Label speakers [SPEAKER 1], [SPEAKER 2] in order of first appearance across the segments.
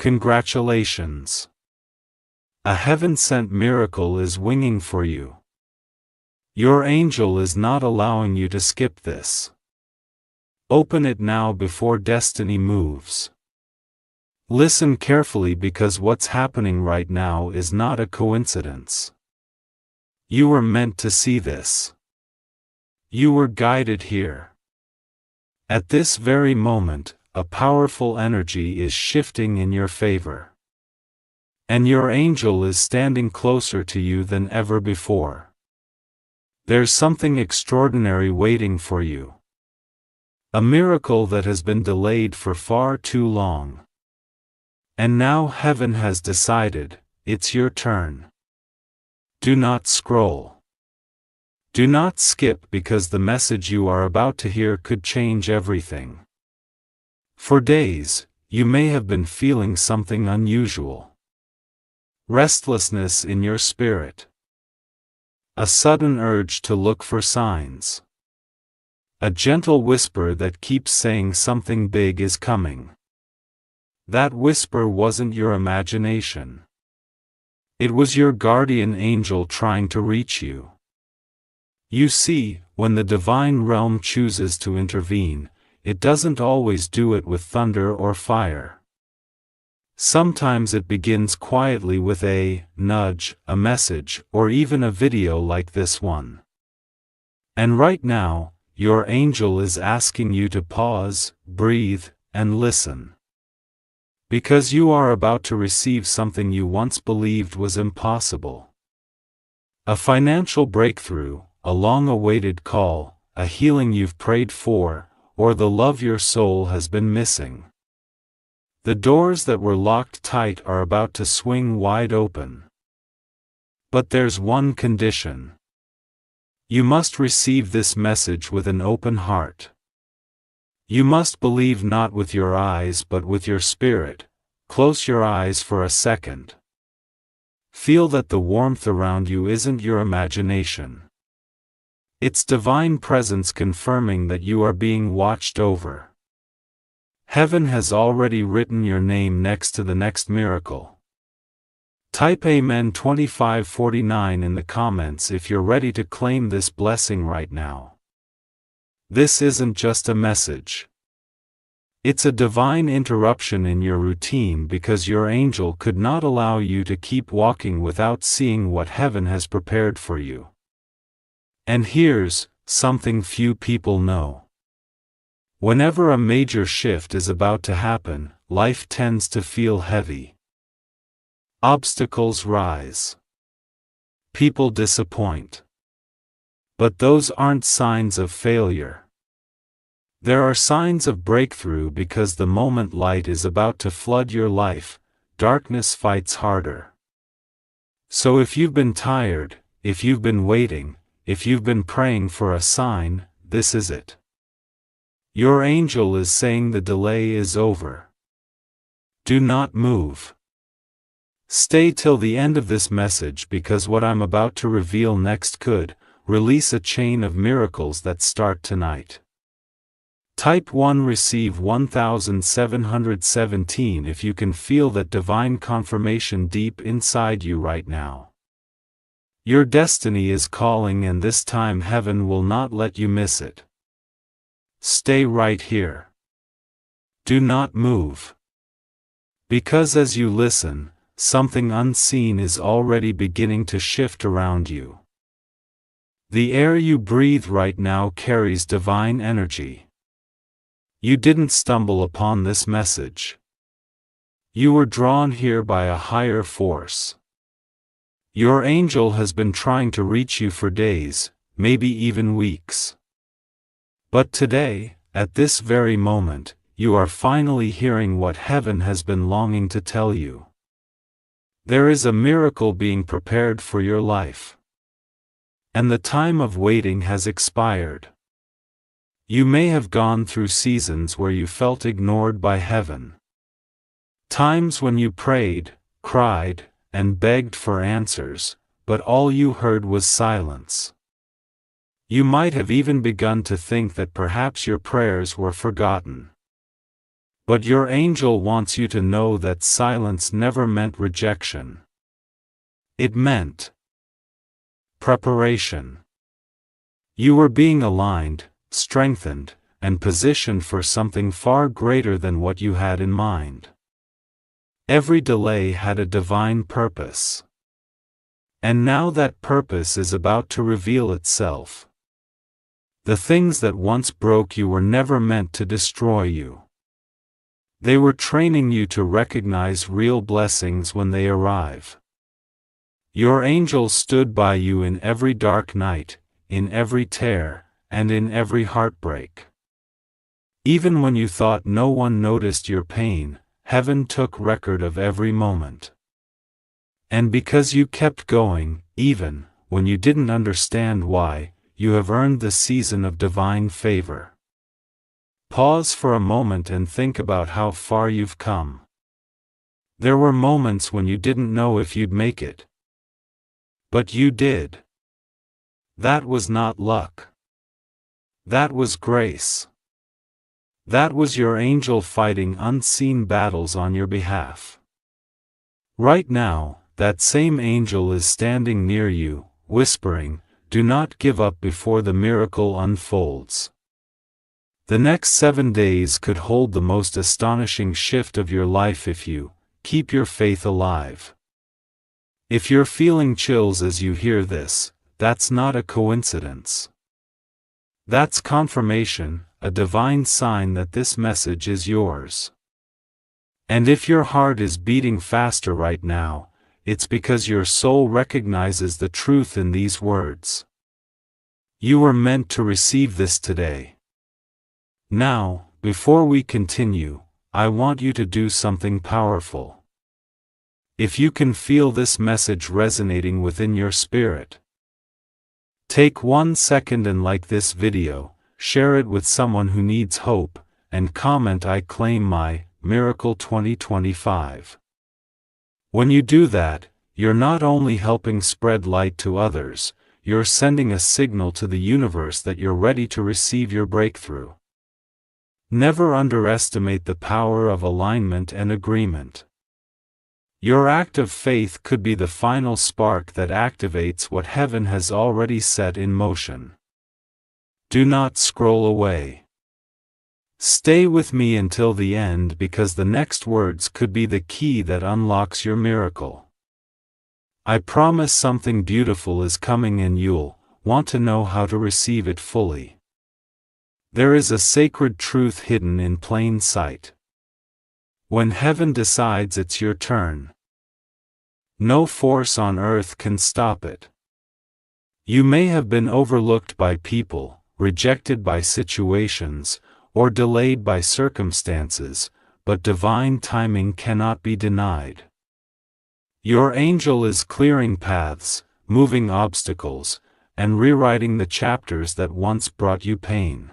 [SPEAKER 1] Congratulations! A heaven-sent miracle is waiting for you. Your angel is not allowing you to skip this. Open it now before destiny moves. Listen carefully because what's happening right now is not a coincidence. You were meant to see this. You were guided here. At this very moment, a powerful energy is shifting in your favor. And your angel is standing closer to you than ever before. There's something extraordinary waiting for you. A miracle that has been delayed for far too long. And now heaven has decided, it's your turn. Do not scroll. Do not skip because the message you are about to hear could change everything. For days, you may have been feeling something unusual. Restlessness in your spirit. A sudden urge to look for signs. A gentle whisper that keeps saying something big is coming. That whisper wasn't your imagination. It was your guardian angel trying to reach you. You see, when the divine realm chooses to intervene, it doesn't always do it with thunder or fire. Sometimes it begins quietly with a nudge, a message, or even a video like this one. And right now, your angel is asking you to pause, breathe, and listen. Because you are about to receive something you once believed was impossible. A financial breakthrough, a long-awaited call, a healing you've prayed for, or the love your soul has been missing. The doors that were locked tight are about to swing wide open. But there's one condition. You must receive this message with an open heart. You must believe not with your eyes but with your spirit. Close your eyes for a second. Feel that the warmth around you isn't your imagination. It's divine presence confirming that you are being watched over. Heaven has already written your name next to the next miracle. Type Amen 2549 in the comments if you're ready to claim this blessing right now. This isn't just a message. It's a divine interruption in your routine because your angel could not allow you to keep walking without seeing what heaven has prepared for you. And here's something few people know. Whenever a major shift is about to happen, life tends to feel heavy. Obstacles rise. People disappoint. But those aren't signs of failure. There are signs of breakthrough because the moment light is about to flood your life, darkness fights harder. So if you've been tired, if you've been waiting, if you've been praying for a sign, this is it. Your angel is saying the delay is over. Do not move. Stay till the end of this message because what I'm about to reveal next could release a chain of miracles that start tonight. Type 1 receive 1717 if you can feel that divine confirmation deep inside you right now. Your destiny is calling and this time heaven will not let you miss it. Stay right here. Do not move. Because as you listen, something unseen is already beginning to shift around you. The air you breathe right now carries divine energy. You didn't stumble upon this message. You were drawn here by a higher force. Your angel has been trying to reach you for days, maybe even weeks. But today, at this very moment, you are finally hearing what heaven has been longing to tell you. There is a miracle being prepared for your life. And the time of waiting has expired. You may have gone through seasons where you felt ignored by heaven. Times when you prayed, cried, and begged for answers, but all you heard was silence. You might have even begun to think that perhaps your prayers were forgotten. But your angel wants you to know that silence never meant rejection. It meant preparation. You were being aligned, strengthened, and positioned for something far greater than what you had in mind. Every delay had a divine purpose. And now that purpose is about to reveal itself. The things that once broke you were never meant to destroy you. They were training you to recognize real blessings when they arrive. Your angel stood by you in every dark night, in every tear, and in every heartbreak. Even when you thought no one noticed your pain, heaven took record of every moment. And because you kept going, even when you didn't understand why, you have earned the season of divine favor. Pause for a moment and think about how far you've come. There were moments when you didn't know if you'd make it. But you did. That was not luck. That was grace. That was your angel fighting unseen battles on your behalf. Right now, that same angel is standing near you, whispering, "Do not give up before the miracle unfolds." The next 7 days could hold the most astonishing shift of your life if you keep your faith alive. If you're feeling chills as you hear this, that's not a coincidence. That's confirmation, a divine sign that this message is yours. And if your heart is beating faster right now, it's because your soul recognizes the truth in these words. You were meant to receive this today. Now, before we continue, I want you to do something powerful. If you can feel this message resonating within your spirit, take 1 second and like this video, share it with someone who needs hope, and comment "I claim my miracle 2025. When you do that, you're not only helping spread light to others, you're sending a signal to the universe that you're ready to receive your breakthrough. Never underestimate the power of alignment and agreement. Your act of faith could be the final spark that activates what heaven has already set in motion. Do not scroll away. Stay with me until the end because the next words could be the key that unlocks your miracle. I promise something beautiful is coming and you'll want to know how to receive it fully. There is a sacred truth hidden in plain sight. When heaven decides it's your turn, no force on earth can stop it. You may have been overlooked by people, rejected by situations, or delayed by circumstances, but divine timing cannot be denied. Your angel is clearing paths, moving obstacles, and rewriting the chapters that once brought you pain.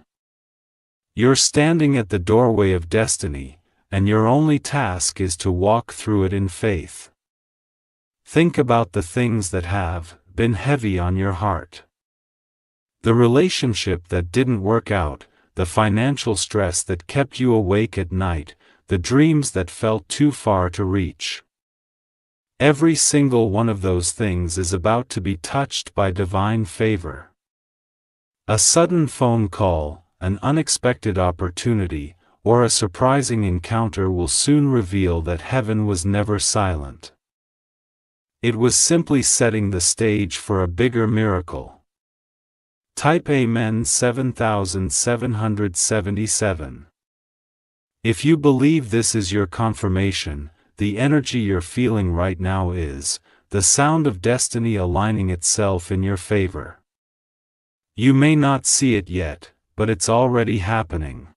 [SPEAKER 1] You're standing at the doorway of destiny, and your only task is to walk through it in faith. Think about the things that have been heavy on your heart. The relationship that didn't work out, the financial stress that kept you awake at night, the dreams that felt too far to reach. Every single one of those things is about to be touched by divine favor. A sudden phone call, an unexpected opportunity, or a surprising encounter will soon reveal that heaven was never silent. It was simply setting the stage for a bigger miracle. Type Amen 7777. If you believe this is your confirmation, the energy you're feeling right now is the sound of destiny aligning itself in your favor. You may not see it yet, but it's already happening.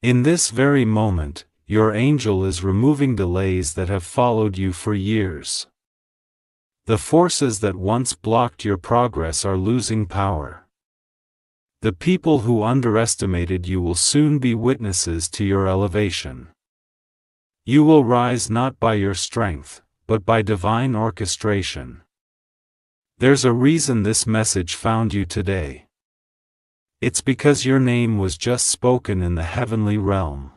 [SPEAKER 1] In this very moment, your angel is removing delays that have followed you for years. The forces that once blocked your progress are losing power. The people who underestimated you will soon be witnesses to your elevation. You will rise not by your strength, but by divine orchestration. There's a reason this message found you today. It's because your name was just spoken in the heavenly realm.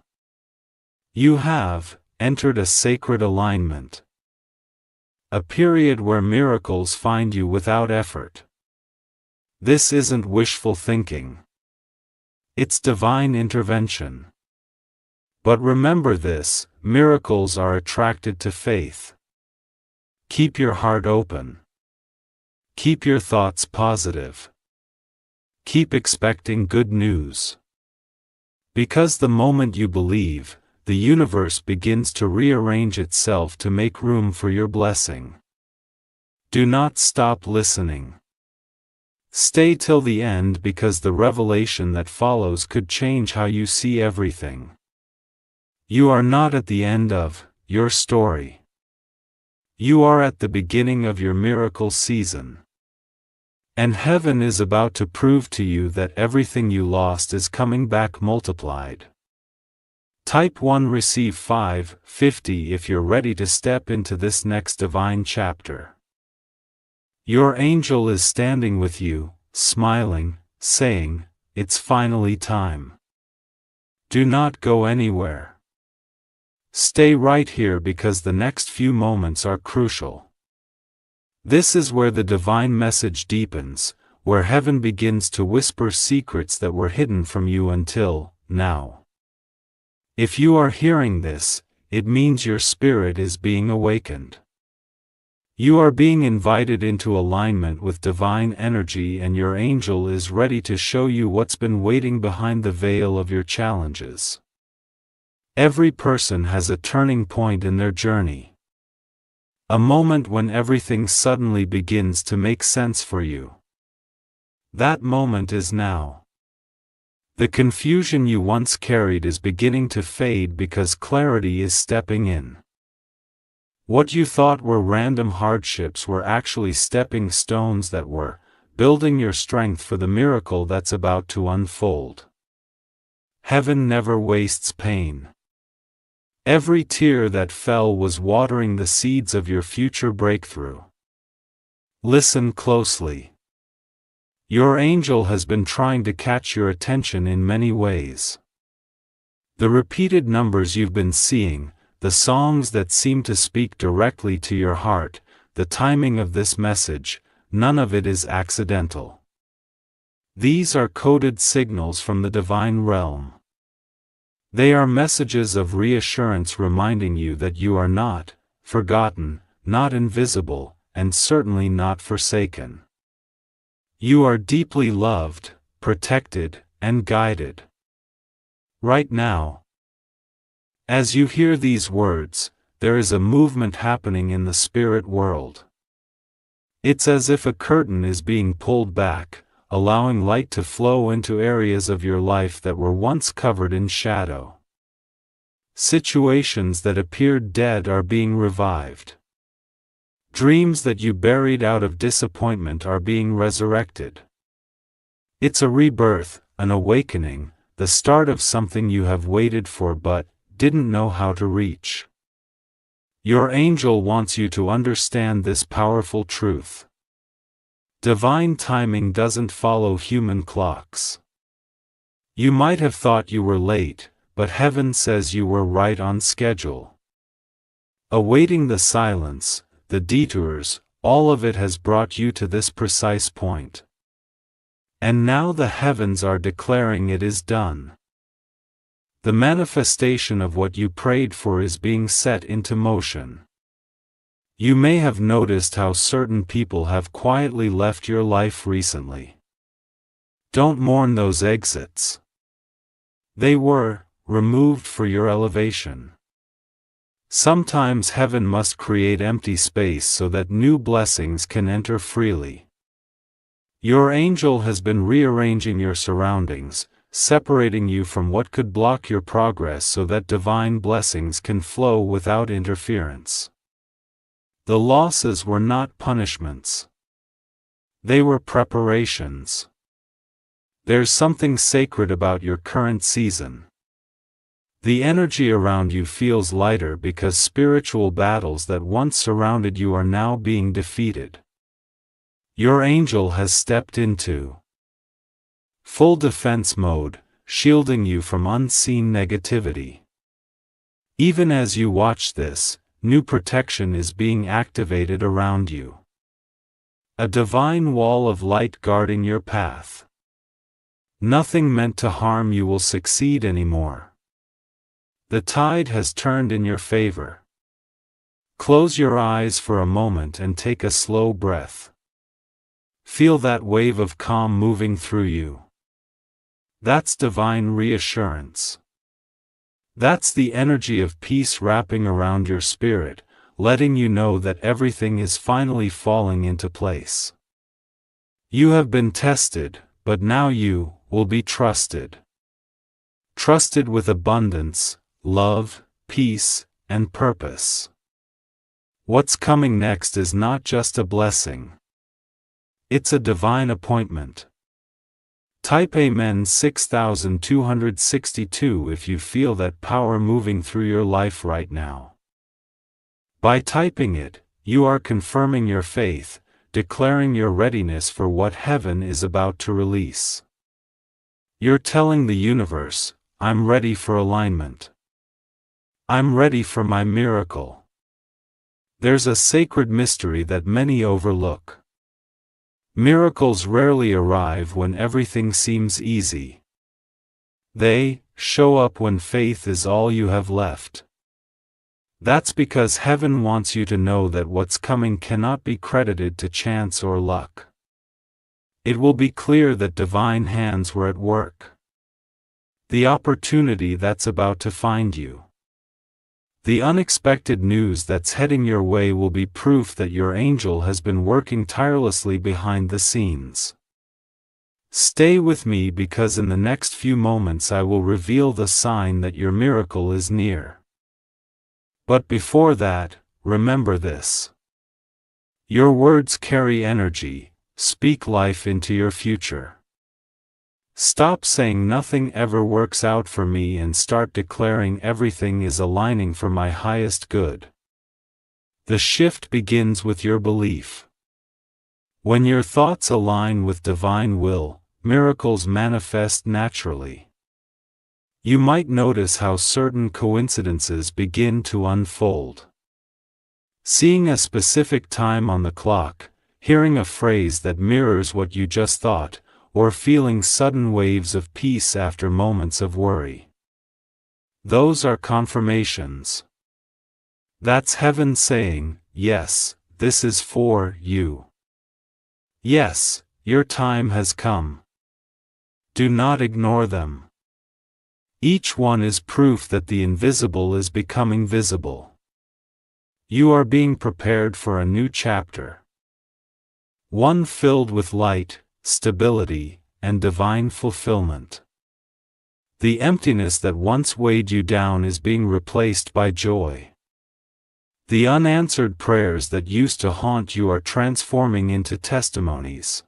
[SPEAKER 1] You have entered a sacred alignment. A period where miracles find you without effort. This isn't wishful thinking. It's divine intervention. But remember this, miracles are attracted to faith. Keep your heart open. Keep your thoughts positive. Keep expecting good news. Because the moment you believe, the universe begins to rearrange itself to make room for your blessing. Do not stop listening. Stay till the end, because the revelation that follows could change how you see everything. You are not at the end of your story. You are at the beginning of your miracle season. And heaven is about to prove to you that everything you lost is coming back multiplied. Type 1 receive 550 if you're ready to step into this next divine chapter. Your angel is standing with you, smiling, saying, "It's finally time." Do not go anywhere. Stay right here, because the next few moments are crucial. This is where the divine message deepens, where heaven begins to whisper secrets that were hidden from you until now. If you are hearing this, it means your spirit is being awakened. You are being invited into alignment with divine energy, and your angel is ready to show you what's been waiting behind the veil of your challenges. Every person has a turning point in their journey. A moment when everything suddenly begins to make sense for you. That moment is now. The confusion you once carried is beginning to fade, because clarity is stepping in. What you thought were random hardships were actually stepping stones that were building your strength for the miracle that's about to unfold. Heaven never wastes pain. Every tear that fell was watering the seeds of your future breakthrough. Listen closely. Your angel has been trying to catch your attention in many ways. The repeated numbers you've been seeing, the songs that seem to speak directly to your heart, the timing of this message, none of it is accidental. These are coded signals from the divine realm. They are messages of reassurance, reminding you that you are not forgotten, not invisible, and certainly not forsaken. You are deeply loved, protected, and guided. Right now, as you hear these words, there is a movement happening in the spirit world. It's as if a curtain is being pulled back, allowing light to flow into areas of your life that were once covered in shadow. Situations that appeared dead are being revived. Dreams that you buried out of disappointment are being resurrected. It's a rebirth, an awakening, the start of something you have waited for but didn't know how to reach. Your angel wants you to understand this powerful truth. Divine timing doesn't follow human clocks. You might have thought you were late, but heaven says you were right on schedule. Awaiting the silence, the detours, all of it has brought you to this precise point. And now the heavens are declaring it is done. The manifestation of what you prayed for is being set into motion. You may have noticed how certain people have quietly left your life recently. Don't mourn those exits. They were removed for your elevation. Sometimes heaven must create empty space so that new blessings can enter freely. Your angel has been rearranging your surroundings, separating you from what could block your progress so that divine blessings can flow without interference. The losses were not punishments. They were preparations. There's something sacred about your current season. The energy around you feels lighter because spiritual battles that once surrounded you are now being defeated. Your angel has stepped into full defense mode, shielding you from unseen negativity. Even as you watch this, new protection is being activated around you. A divine wall of light guarding your path. Nothing meant to harm you will succeed anymore. The tide has turned in your favor. Close your eyes for a moment and take a slow breath. Feel that wave of calm moving through you. That's divine reassurance. That's the energy of peace wrapping around your spirit, letting you know that everything is finally falling into place. You have been tested, but now you will be trusted. Trusted with abundance, love, peace, and purpose. What's coming next is not just a blessing. It's a divine appointment. Type Amen 6262 if you feel that power moving through your life right now. By typing it, you are confirming your faith, declaring your readiness for what heaven is about to release. You're telling the universe, I'm ready for alignment. I'm ready for my miracle. There's a sacred mystery that many overlook. Miracles rarely arrive when everything seems easy. They show up when faith is all you have left. That's because heaven wants you to know that what's coming cannot be credited to chance or luck. It will be clear that divine hands were at work. The opportunity that's about to find you. The unexpected news that's heading your way will be proof that your angel has been working tirelessly behind the scenes. Stay with me because in the next few moments I will reveal the sign that your miracle is near. But before that, remember this. Your words carry energy, speak life into your future. Stop saying nothing ever works out for me and start declaring everything is aligning for my highest good. The shift begins with your belief. When your thoughts align with divine will, miracles manifest naturally. You might notice how certain coincidences begin to unfold. Seeing a specific time on the clock, hearing a phrase that mirrors what you just thought, or feeling sudden waves of peace after moments of worry. Those are confirmations. That's heaven saying, yes, this is for you. Yes, your time has come. Do not ignore them. Each one is proof that the invisible is becoming visible. You are being prepared for a new chapter. One filled with light, stability, and divine fulfillment. The emptiness that once weighed you down is being replaced by joy. The unanswered prayers that used to haunt you are transforming into testimonies.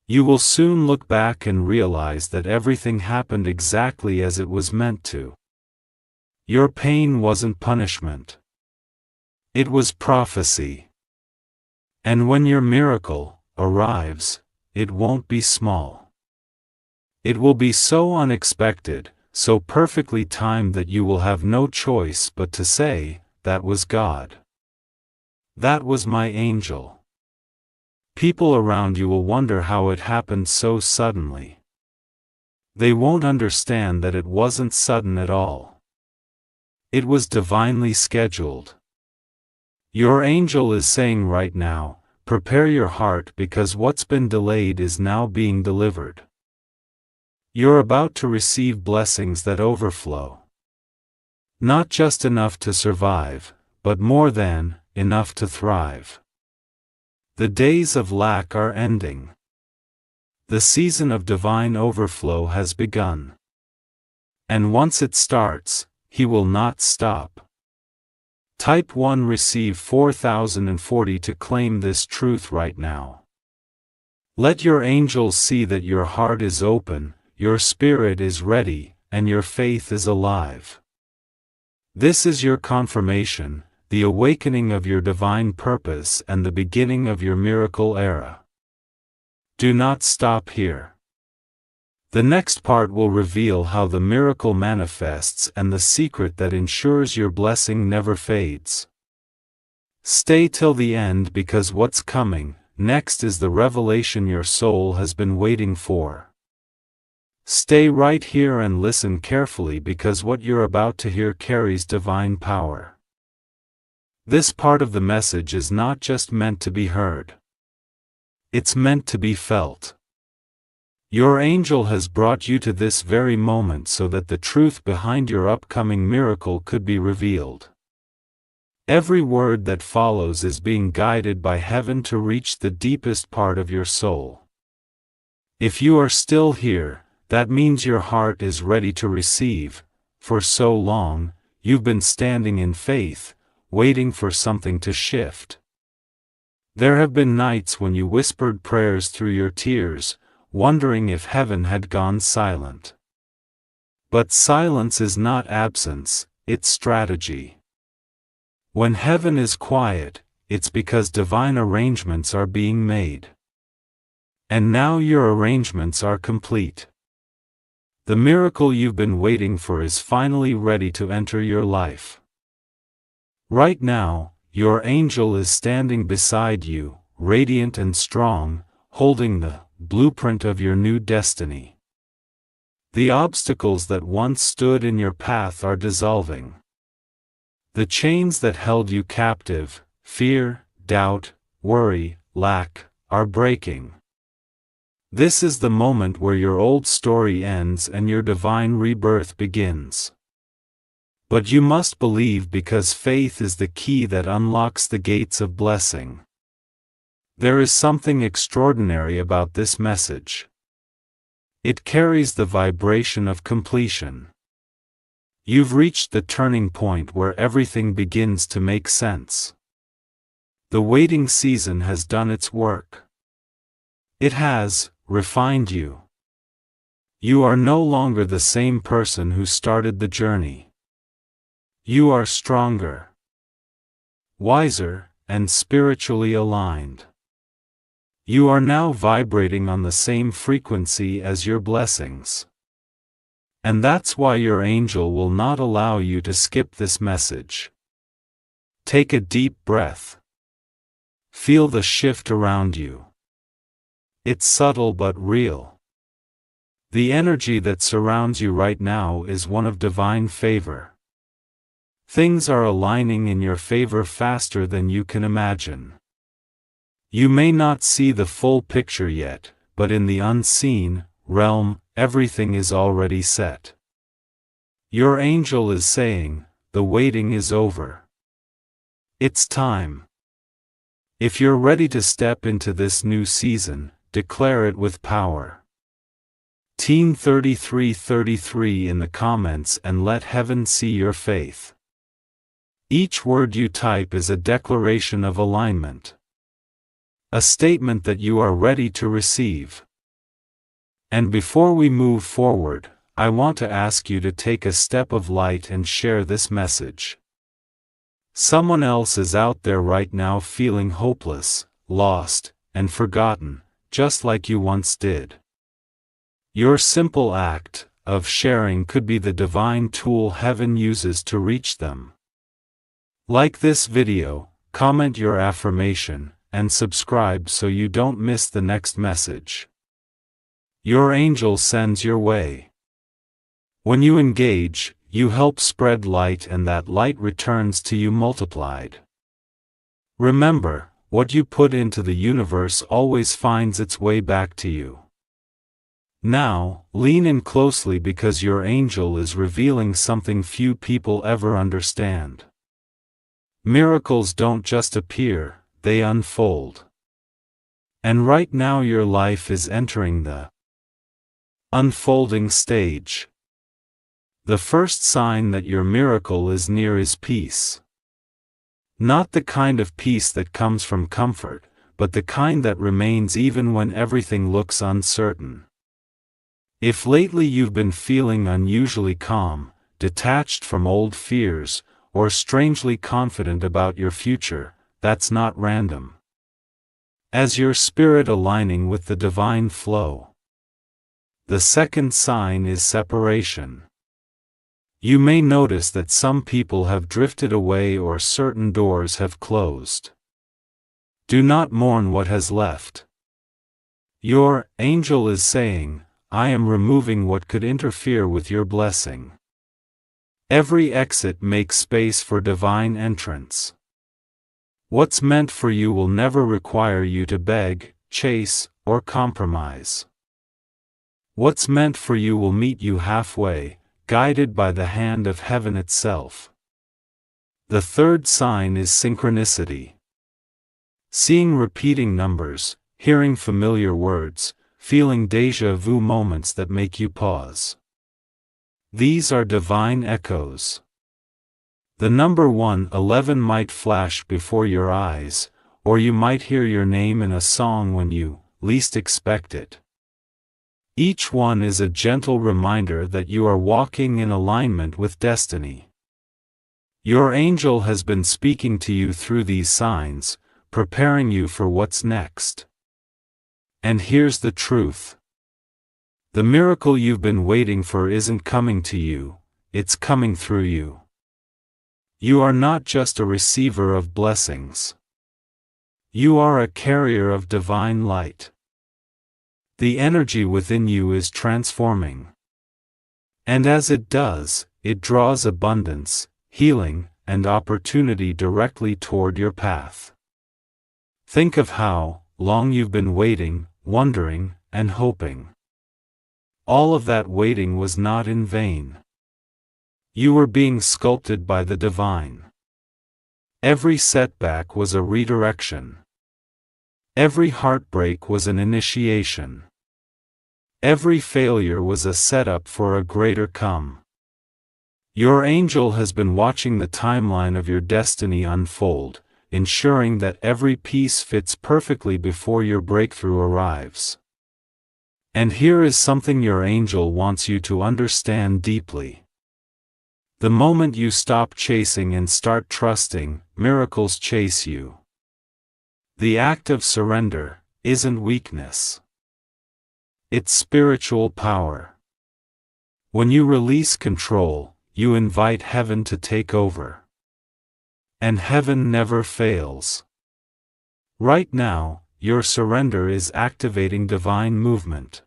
[SPEAKER 1] You will soon look back and realize that everything happened exactly as it was meant to. Your pain wasn't punishment. It was prophecy. And when your miracle arrives, it won't be small. It will be so unexpected, so perfectly timed that you will have no choice but to say, that was God. That was my angel. People around you will wonder how it happened so suddenly. They won't understand that it wasn't sudden at all. It was divinely scheduled. Your angel is saying right now, prepare your heart because what's been delayed is now being delivered. You're about to receive blessings that overflow. Not just enough to survive, but more than enough to thrive. The days of lack are ending. The season of divine overflow has begun. And once it starts, he will not stop. Type 1 receive 4040 to claim this truth right now. Let your angels see that your heart is open, your spirit is ready, and your faith is alive. This is your confirmation, the awakening of your divine purpose and the beginning of your miracle era. Do not stop here. The next part will reveal how the miracle manifests and the secret that ensures your blessing never fades. Stay till the end because what's coming next is the revelation your soul has been waiting for. Stay right here and listen carefully because what you're about to hear carries divine power. This part of the message is not just meant to be heard. It's meant to be felt. Your angel has brought you to this very moment so that the truth behind your upcoming miracle could be revealed. Every word that follows is being guided by heaven to reach the deepest part of your soul. If you are still here, that means your heart is ready to receive. For so long, you've been standing in faith, waiting for something to shift. There have been nights when you whispered prayers through your tears, wondering if heaven had gone silent. But silence is not absence, it's strategy. When heaven is quiet, it's because divine arrangements are being made. And now your arrangements are complete. The miracle you've been waiting for is finally ready to enter your life. Right now, your angel is standing beside you, radiant and strong, holding the blueprint of your new destiny. The obstacles that once stood in your path are dissolving. The chains that held you captive, fear, doubt, worry, lack, are breaking. This is the moment where your old story ends and your divine rebirth begins. But you must believe because faith is the key that unlocks the gates of blessing. There is something extraordinary about this message. It carries the vibration of completion. You've reached the turning point where everything begins to make sense. The waiting season has done its work. It has refined you. You are no longer the same person who started the journey. You are stronger, wiser, and spiritually aligned. You are now vibrating on the same frequency as your blessings. And that's why your angel will not allow you to skip this message. Take a deep breath. Feel the shift around you. It's subtle but real. The energy that surrounds you right now is one of divine favor. Things are aligning in your favor faster than you can imagine. You may not see the full picture yet, but in the unseen realm, everything is already set. Your angel is saying, the waiting is over. It's time. If you're ready to step into this new season, declare it with power. Team 3333 in the comments and let heaven see your faith. Each word you type is a declaration of alignment. A statement that you are ready to receive. And before we move forward, I want to ask you to take a step of light and share this message. Someone else is out there right now feeling hopeless, lost, and forgotten, just like you once did. Your simple act of sharing could be the divine tool heaven uses to reach them. Like this video, comment your affirmation, and subscribe so you don't miss the next message your angel sends your way. When you engage, you help spread light and that light returns to you multiplied. Remember, what you put into the universe always finds its way back to you. Now, lean in closely because your angel is revealing something few people ever understand. Miracles don't just appear, they unfold. And right now your life is entering the unfolding stage. The first sign that your miracle is near is peace. Not the kind of peace that comes from comfort, but the kind that remains even when everything looks uncertain. If lately you've been feeling unusually calm, detached from old fears, or strangely confident about your future, that's not random. As your spirit aligning with the divine flow. The second sign is separation. You may notice that some people have drifted away or certain doors have closed. Do not mourn what has left. Your angel is saying, I am removing what could interfere with your blessing. Every exit makes space for divine entrance. What's meant for you will never require you to beg, chase, or compromise. What's meant for you will meet you halfway, guided by the hand of heaven itself. The third sign is synchronicity. Seeing repeating numbers, hearing familiar words, feeling déjà vu moments that make you pause. These are divine echoes. The number 111 might flash before your eyes, or you might hear your name in a song when you least expect it. Each one is a gentle reminder that you are walking in alignment with destiny. Your angel has been speaking to you through these signs, preparing you for what's next. And here's the truth. The miracle you've been waiting for isn't coming to you, it's coming through you. You are not just a receiver of blessings. You are a carrier of divine light. The energy within you is transforming. And as it does, it draws abundance, healing, and opportunity directly toward your path. Think of how long you've been waiting, wondering, and hoping. All of that waiting was not in vain. You were being sculpted by the divine. Every setback was a redirection. Every heartbreak was an initiation. Every failure was a setup for a greater come. Your angel has been watching the timeline of your destiny unfold, ensuring that every piece fits perfectly before your breakthrough arrives. And here is something your angel wants you to understand deeply. The moment you stop chasing and start trusting, miracles chase you. The act of surrender isn't weakness. It's spiritual power. When you release control, you invite heaven to take over. And heaven never fails. Right now, your surrender is activating divine movement.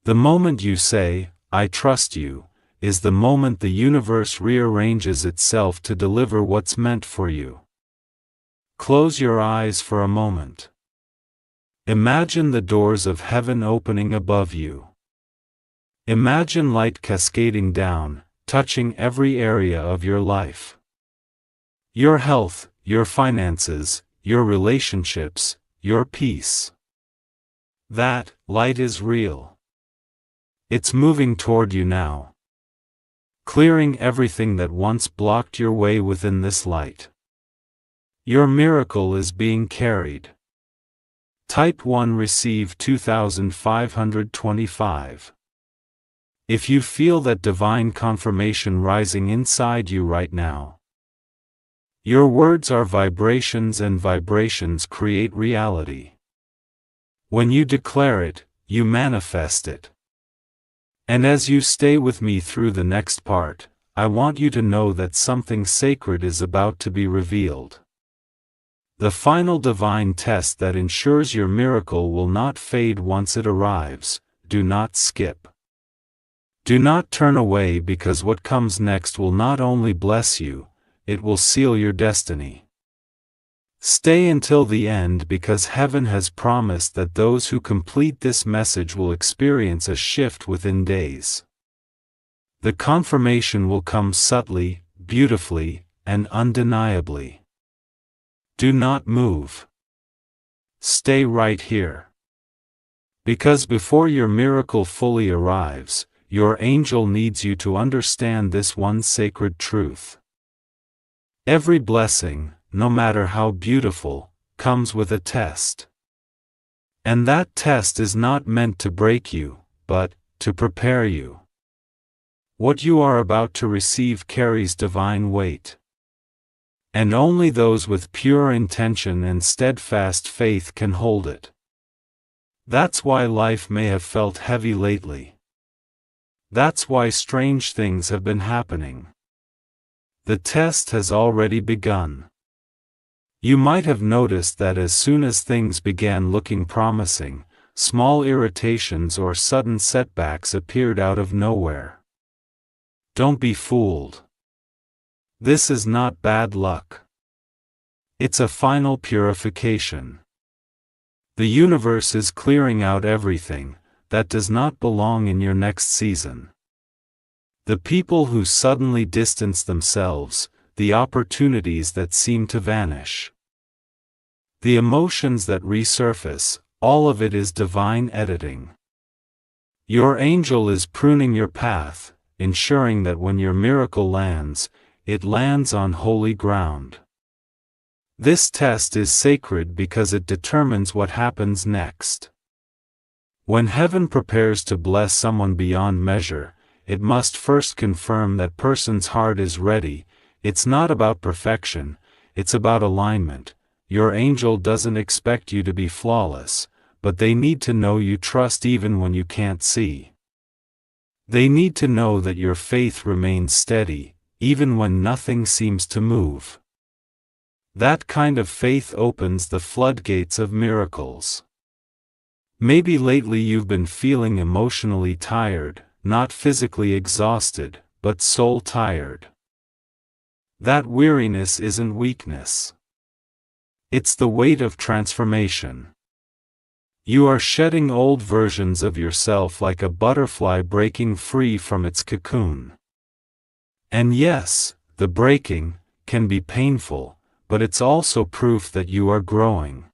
[SPEAKER 1] The moment you say, I trust you, is the moment the universe rearranges itself to deliver what's meant for you. Close your eyes for a moment. Imagine the doors of heaven opening above you. Imagine light cascading down, touching every area of your life. Your health, your finances, your relationships, your peace. That light is real. It's moving toward you now. Clearing everything that once blocked your way within this light. Your miracle is being carried. Type 1 receive 2525. If you feel that divine confirmation rising inside you right now. Your words are vibrations and vibrations create reality. When you declare it, you manifest it. And as you stay with me through the next part, I want you to know that something sacred is about to be revealed. The final divine test that ensures your miracle will not fade once it arrives. Do not skip. Do not turn away, because what comes next will not only bless you, it will seal your destiny. Stay until the end, because heaven has promised that those who complete this message will experience a shift within days. The confirmation will come subtly, beautifully, and undeniably. Do not move. Stay right here. Because before your miracle fully arrives, your angel needs you to understand this one sacred truth. Every blessing, no matter how beautiful, comes with a test. And that test is not meant to break you, but to prepare you. What you are about to receive carries divine weight. And only those with pure intention and steadfast faith can hold it. That's why life may have felt heavy lately. That's why strange things have been happening. The test has already begun. You might have noticed that as soon as things began looking promising, small irritations or sudden setbacks appeared out of nowhere. Don't be fooled. This is not bad luck. It's a final purification. The universe is clearing out everything that does not belong in your next season. The people who suddenly distance themselves, the opportunities that seem to vanish, the emotions that resurface, all of it is divine editing. Your angel is pruning your path, ensuring that when your miracle lands, it lands on holy ground. This test is sacred because it determines what happens next. When heaven prepares to bless someone beyond measure, it must first confirm that person's heart is ready. It's not about perfection, it's about alignment. Your angel doesn't expect you to be flawless, but they need to know you trust even when you can't see. They need to know that your faith remains steady, even when nothing seems to move. That kind of faith opens the floodgates of miracles. Maybe lately you've been feeling emotionally tired, not physically exhausted, but soul tired. That weariness isn't weakness. It's the weight of transformation. You are shedding old versions of yourself like a butterfly breaking free from its cocoon. And yes, the breaking can be painful, but it's also proof that you are growing.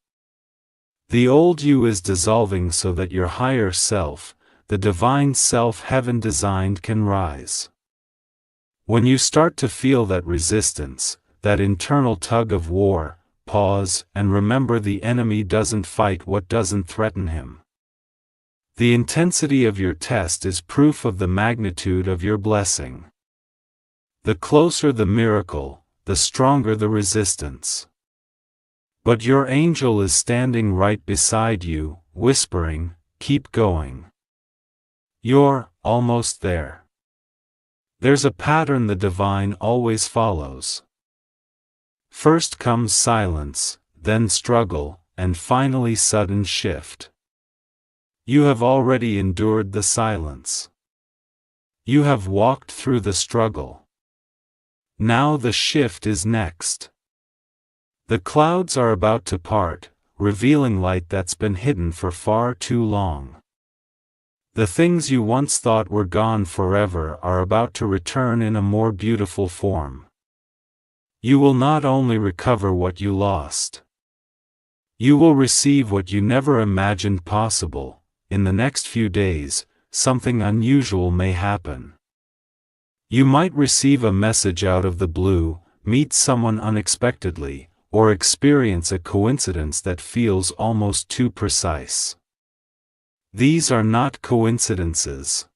[SPEAKER 1] The old you is dissolving so that your higher self, the divine self heaven designed, can rise. When you start to feel that resistance, that internal tug of war, pause and remember the enemy doesn't fight what doesn't threaten him. The intensity of your test is proof of the magnitude of your blessing. The closer the miracle, the stronger the resistance. But your angel is standing right beside you, whispering, "Keep going. You're almost there." There's a pattern the divine always follows. First comes silence, then struggle, and finally sudden shift. You have already endured the silence. You have walked through the struggle. Now the shift is next. The clouds are about to part, revealing light that's been hidden for far too long. The things you once thought were gone forever are about to return in a more beautiful form. You will not only recover what you lost. You will receive what you never imagined possible. In the next few days, something unusual may happen. You might receive a message out of the blue, meet someone unexpectedly, or experience a coincidence that feels almost too precise. These are not coincidences.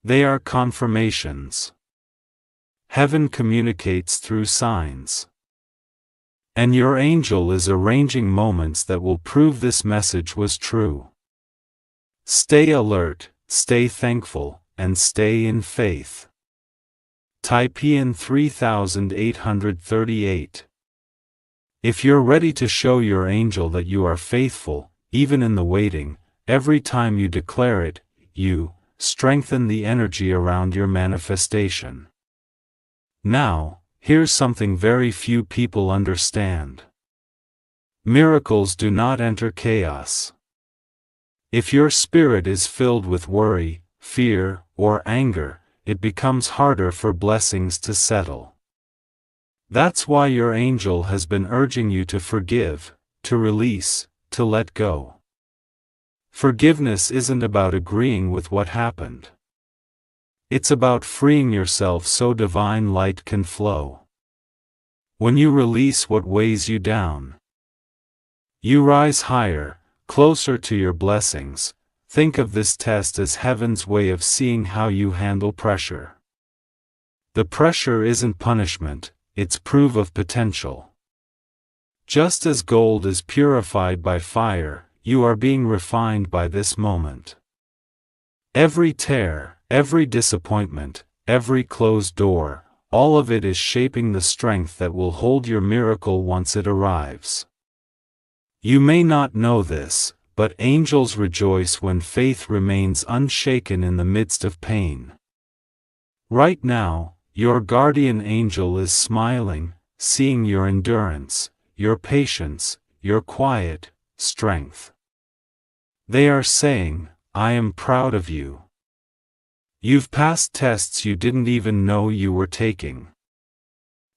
[SPEAKER 1] They are confirmations. Heaven communicates through signs. And your angel is arranging moments that will prove this message was true. Stay alert, stay thankful, and stay in faith. Taipeian 3838. If you're ready to show your angel that you are faithful, even in the waiting, every time you declare it, you strengthen the energy around your manifestation. Now, here's something very few people understand. Miracles do not enter chaos. If your spirit is filled with worry, fear, or anger, it becomes harder for blessings to settle. That's why your angel has been urging you to forgive, to release, to let go. Forgiveness isn't about agreeing with what happened. It's about freeing yourself so divine light can flow. When you release what weighs you down, you rise higher, closer to your blessings. Think of this test as heaven's way of seeing how you handle pressure. The pressure isn't punishment, it's proof of potential. Just as gold is purified by fire, you are being refined by this moment. Every tear, every disappointment, every closed door, all of it is shaping the strength that will hold your miracle once it arrives. You may not know this, but angels rejoice when faith remains unshaken in the midst of pain. Right now, your guardian angel is smiling, seeing your endurance, your patience, your quiet strength. They are saying, I am proud of you. You've passed tests you didn't even know you were taking.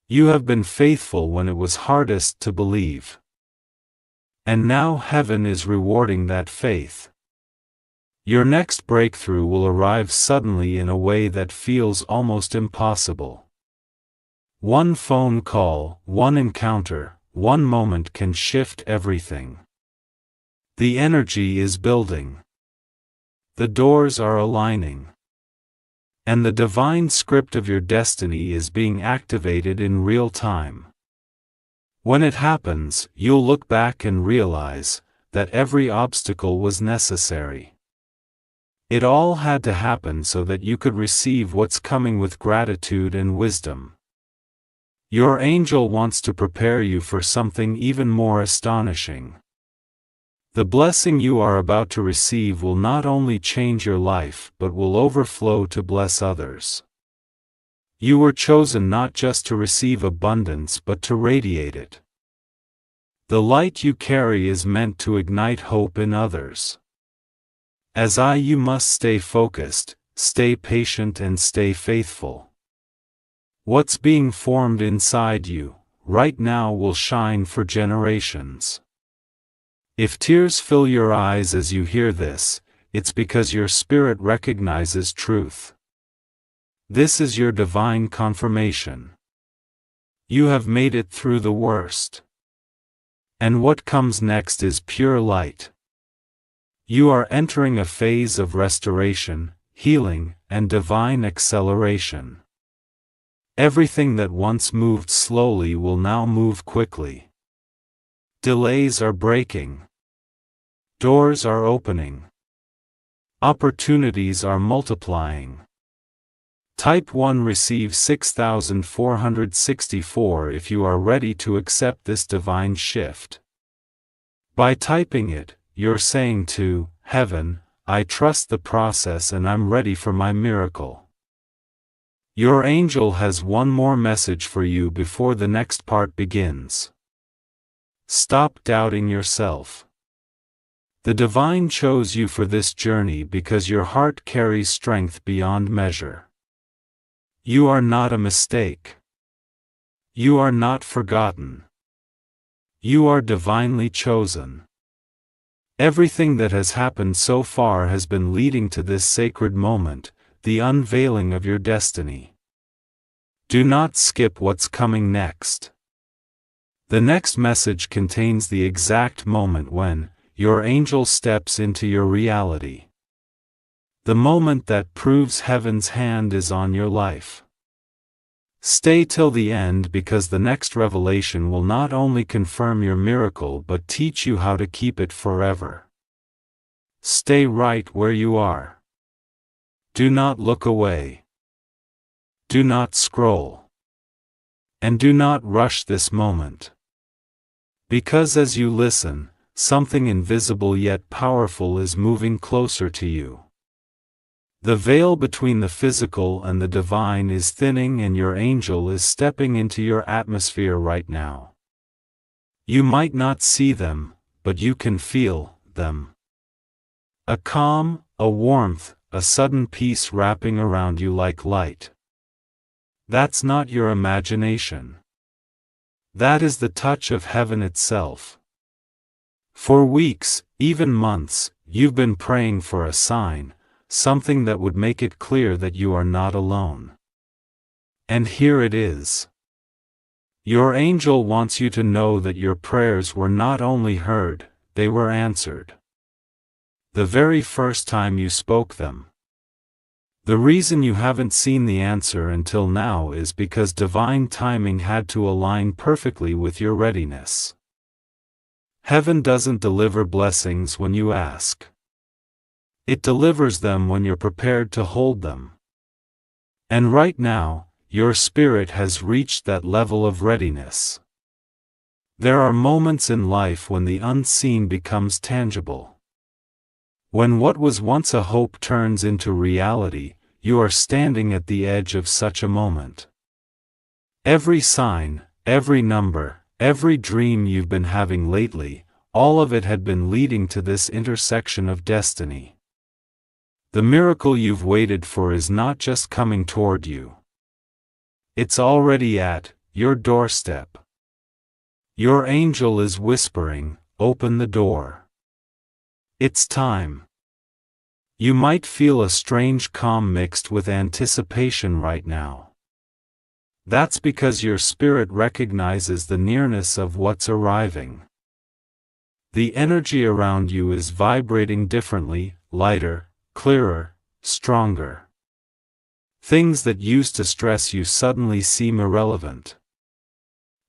[SPEAKER 1] You have been faithful when it was hardest to believe. And now heaven is rewarding that faith. Your next breakthrough will arrive suddenly in a way that feels almost impossible. One phone call, one encounter, one moment can shift everything. The energy is building. The doors are aligning. And the divine script of your destiny is being activated in real time. When it happens, you'll look back and realize that every obstacle was necessary. It all had to happen so that you could receive what's coming with gratitude and wisdom. Your angel wants to prepare you for something even more astonishing. The blessing you are about to receive will not only change your life but will overflow to bless others. You were chosen not just to receive abundance but to radiate it. The light you carry is meant to ignite hope in others. You must stay focused, stay patient and stay faithful. What's being formed inside you, right now will shine for generations. If tears fill your eyes as you hear this, it's because your spirit recognizes truth. This is your divine confirmation. You have made it through the worst. And what comes next is pure light. You are entering a phase of restoration, healing, and divine acceleration. Everything that once moved slowly will now move quickly. Delays are breaking. Doors are opening. Opportunities are multiplying. Type 1 receive 6464 if you are ready to accept this divine shift. By typing it, you're saying to Heaven, I trust the process and I'm ready for my miracle. Your angel has one more message for you before the next part begins. Stop doubting yourself. The divine chose you for this journey because your heart carries strength beyond measure. You are not a mistake. You are not forgotten. You are divinely chosen. Everything that has happened so far has been leading to this sacred moment, the unveiling of your destiny. Do not skip what's coming next. The next message contains the exact moment when your angel steps into your reality. The moment that proves heaven's hand is on your life. Stay till the end because the next revelation will not only confirm your miracle but teach you how to keep it forever. Stay right where you are. Do not look away. Do not scroll. And do not rush this moment. Because as you listen, something invisible yet powerful is moving closer to you. The veil between the physical and the divine is thinning and your angel is stepping into your atmosphere right now. You might not see them, but you can feel them. A calm, a warmth, a sudden peace wrapping around you like light. That's not your imagination. That is the touch of heaven itself. For weeks, even months, you've been praying for a sign, something that would make it clear that you are not alone. And here it is. Your angel wants you to know that your prayers were not only heard, they were answered. The very first time you spoke them. The reason you haven't seen the answer until now is because divine timing had to align perfectly with your readiness. Heaven doesn't deliver blessings when you ask. It delivers them when you're prepared to hold them. And right now, your spirit has reached that level of readiness. There are moments in life when the unseen becomes tangible. When what was once a hope turns into reality, you are standing at the edge of such a moment. Every sign, every number, every dream you've been having lately, all of it had been leading to this intersection of destiny. The miracle you've waited for is not just coming toward you. It's already at your doorstep. Your angel is whispering, "Open the door. It's time." You might feel a strange calm mixed with anticipation right now. That's because your spirit recognizes the nearness of what's arriving. The energy around you is vibrating differently, lighter, clearer, stronger. Things that used to stress you suddenly seem irrelevant.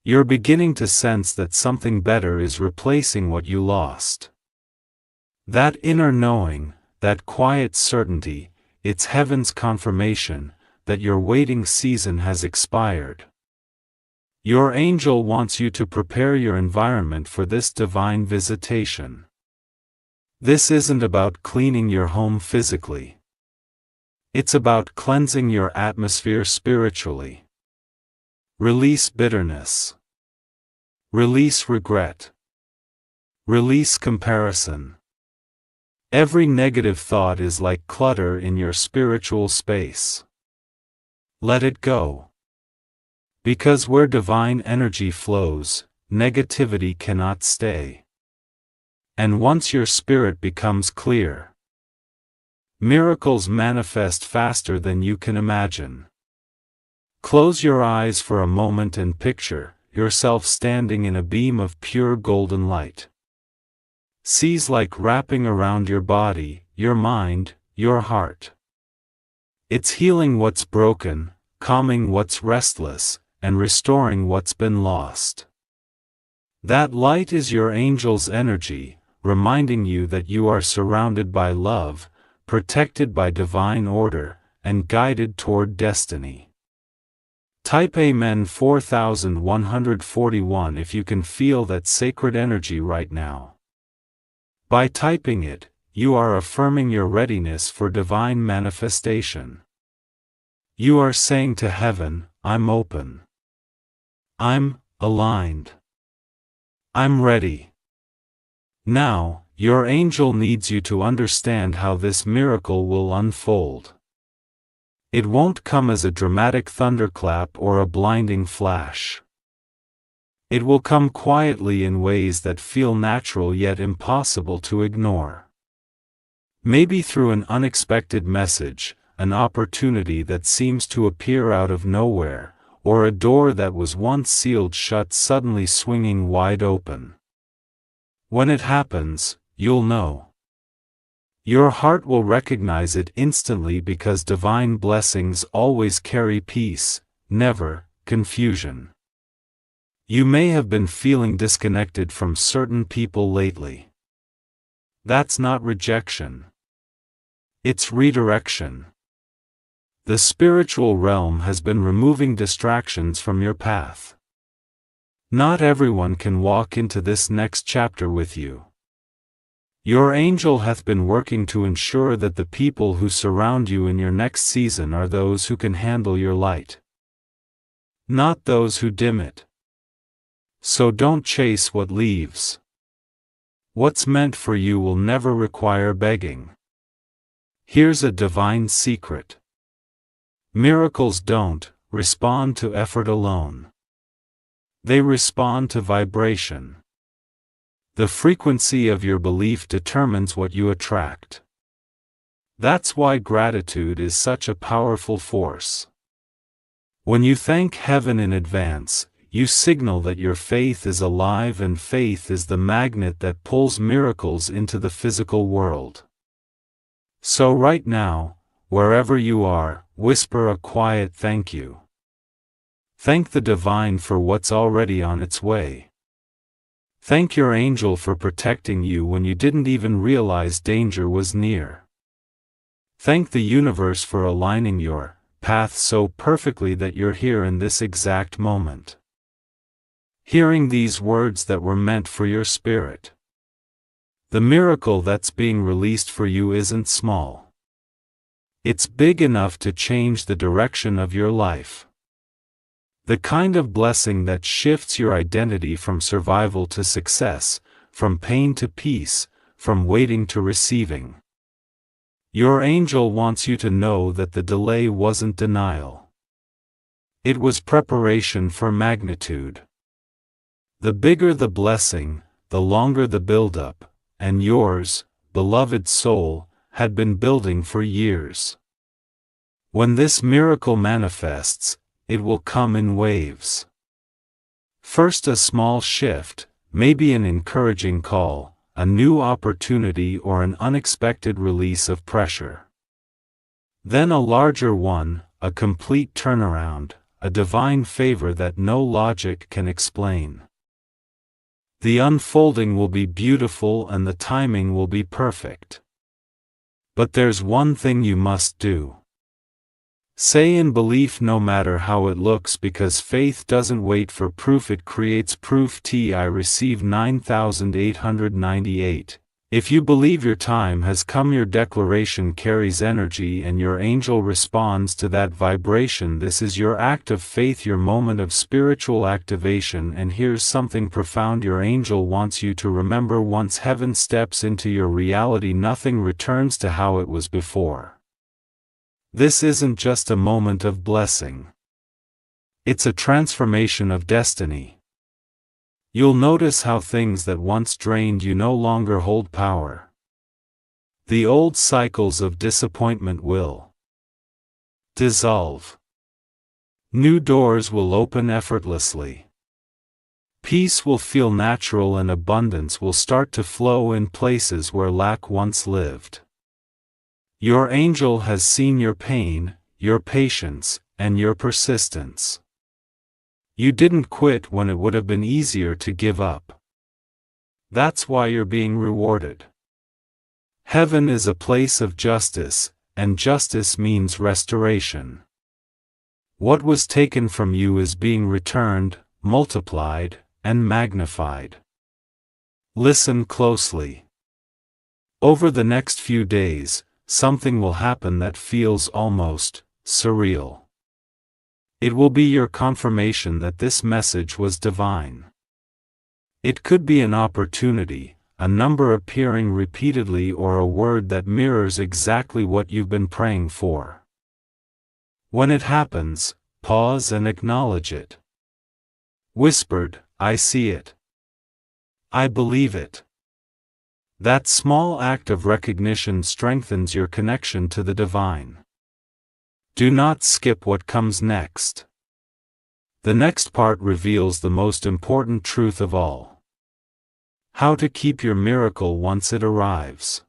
[SPEAKER 1] You're beginning to sense that something better is replacing what you lost. That inner knowing, that quiet certainty, it's heaven's confirmation that your waiting season has expired. Your angel wants you to prepare your environment for this divine visitation. This isn't about cleaning your home physically. It's about cleansing your atmosphere spiritually. Release bitterness. Release regret. Release comparison. Every negative thought is like clutter in your spiritual space. Let it go. Because where divine energy flows, negativity cannot stay. And once your spirit becomes clear, miracles manifest faster than you can imagine. Close your eyes for a moment and picture yourself standing in a beam of pure golden light. Seas like wrapping around your body, your mind, your heart. It's healing what's broken, calming what's restless, and restoring what's been lost. That light is your angel's energy, reminding you that you are surrounded by love, protected by divine order, and guided toward destiny. Type Amen 4141 if you can feel that sacred energy right now. By typing it, you are affirming your readiness for divine manifestation. You are saying to heaven, "I'm open. I'm aligned. I'm ready." Now, your angel needs you to understand how this miracle will unfold. It won't come as a dramatic thunderclap or a blinding flash. It will come quietly in ways that feel natural yet impossible to ignore. Maybe through an unexpected message, an opportunity that seems to appear out of nowhere, or a door that was once sealed shut suddenly swinging wide open. When it happens, you'll know. Your heart will recognize it instantly because divine blessings always carry peace, never confusion. You may have been feeling disconnected from certain people lately. That's not rejection. It's redirection. The spiritual realm has been removing distractions from your path. Not everyone can walk into this next chapter with you. Your angel hath been working to ensure that the people who surround you in your next season are those who can handle your light, not those who dim it. So don't chase what leaves. What's meant for you will never require begging. Here's a divine secret. Miracles don't respond to effort alone. They respond to vibration. The frequency of your belief determines what you attract. That's why gratitude is such a powerful force. When you thank heaven in advance, you signal that your faith is alive, and faith is the magnet that pulls miracles into the physical world. So right now, wherever you are, whisper a quiet thank you. Thank the divine for what's already on its way. Thank your angel for protecting you when you didn't even realize danger was near. Thank the universe for aligning your path so perfectly that you're here in this exact moment. Hearing these words that were meant for your spirit. The miracle that's being released for you isn't small. It's big enough to change the direction of your life. The kind of blessing that shifts your identity from survival to success, from pain to peace, from waiting to receiving. Your angel wants you to know that the delay wasn't denial. It was preparation for magnitude. The bigger the blessing, the longer the build-up, and yours, beloved soul, had been building for years. When this miracle manifests, it will come in waves. First a small shift, maybe an encouraging call, a new opportunity or an unexpected release of pressure. Then a larger one, a complete turnaround, a divine favor that no logic can explain. The unfolding will be beautiful and the timing will be perfect. But there's one thing you must do. Say in belief no matter how it looks, because faith doesn't wait for proof, it creates proof. I receive 9898. If you believe your time has come, your declaration carries energy and your angel responds to that vibration. This is your act of faith, your moment of spiritual activation. And here's something profound your angel wants you to remember: once heaven steps into your reality, nothing returns to how it was before. This isn't just a moment of blessing. It's a transformation of destiny. You'll notice how things that once drained you no longer hold power. The old cycles of disappointment will dissolve. New doors will open effortlessly. Peace will feel natural and abundance will start to flow in places where lack once lived. Your angel has seen your pain, your patience, and your persistence. You didn't quit when it would have been easier to give up. That's why you're being rewarded. Heaven is a place of justice, and justice means restoration. What was taken from you is being returned, multiplied, and magnified. Listen closely. Over the next few days, something will happen that feels almost surreal. It will be your confirmation that this message was divine. It could be an opportunity, a number appearing repeatedly, or a word that mirrors exactly what you've been praying for. When it happens, pause and acknowledge it. Whispered, I see it. I believe it. That small act of recognition strengthens your connection to the divine. Do not skip what comes next. The next part reveals the most important truth of all. How to keep your miracle once it arrives.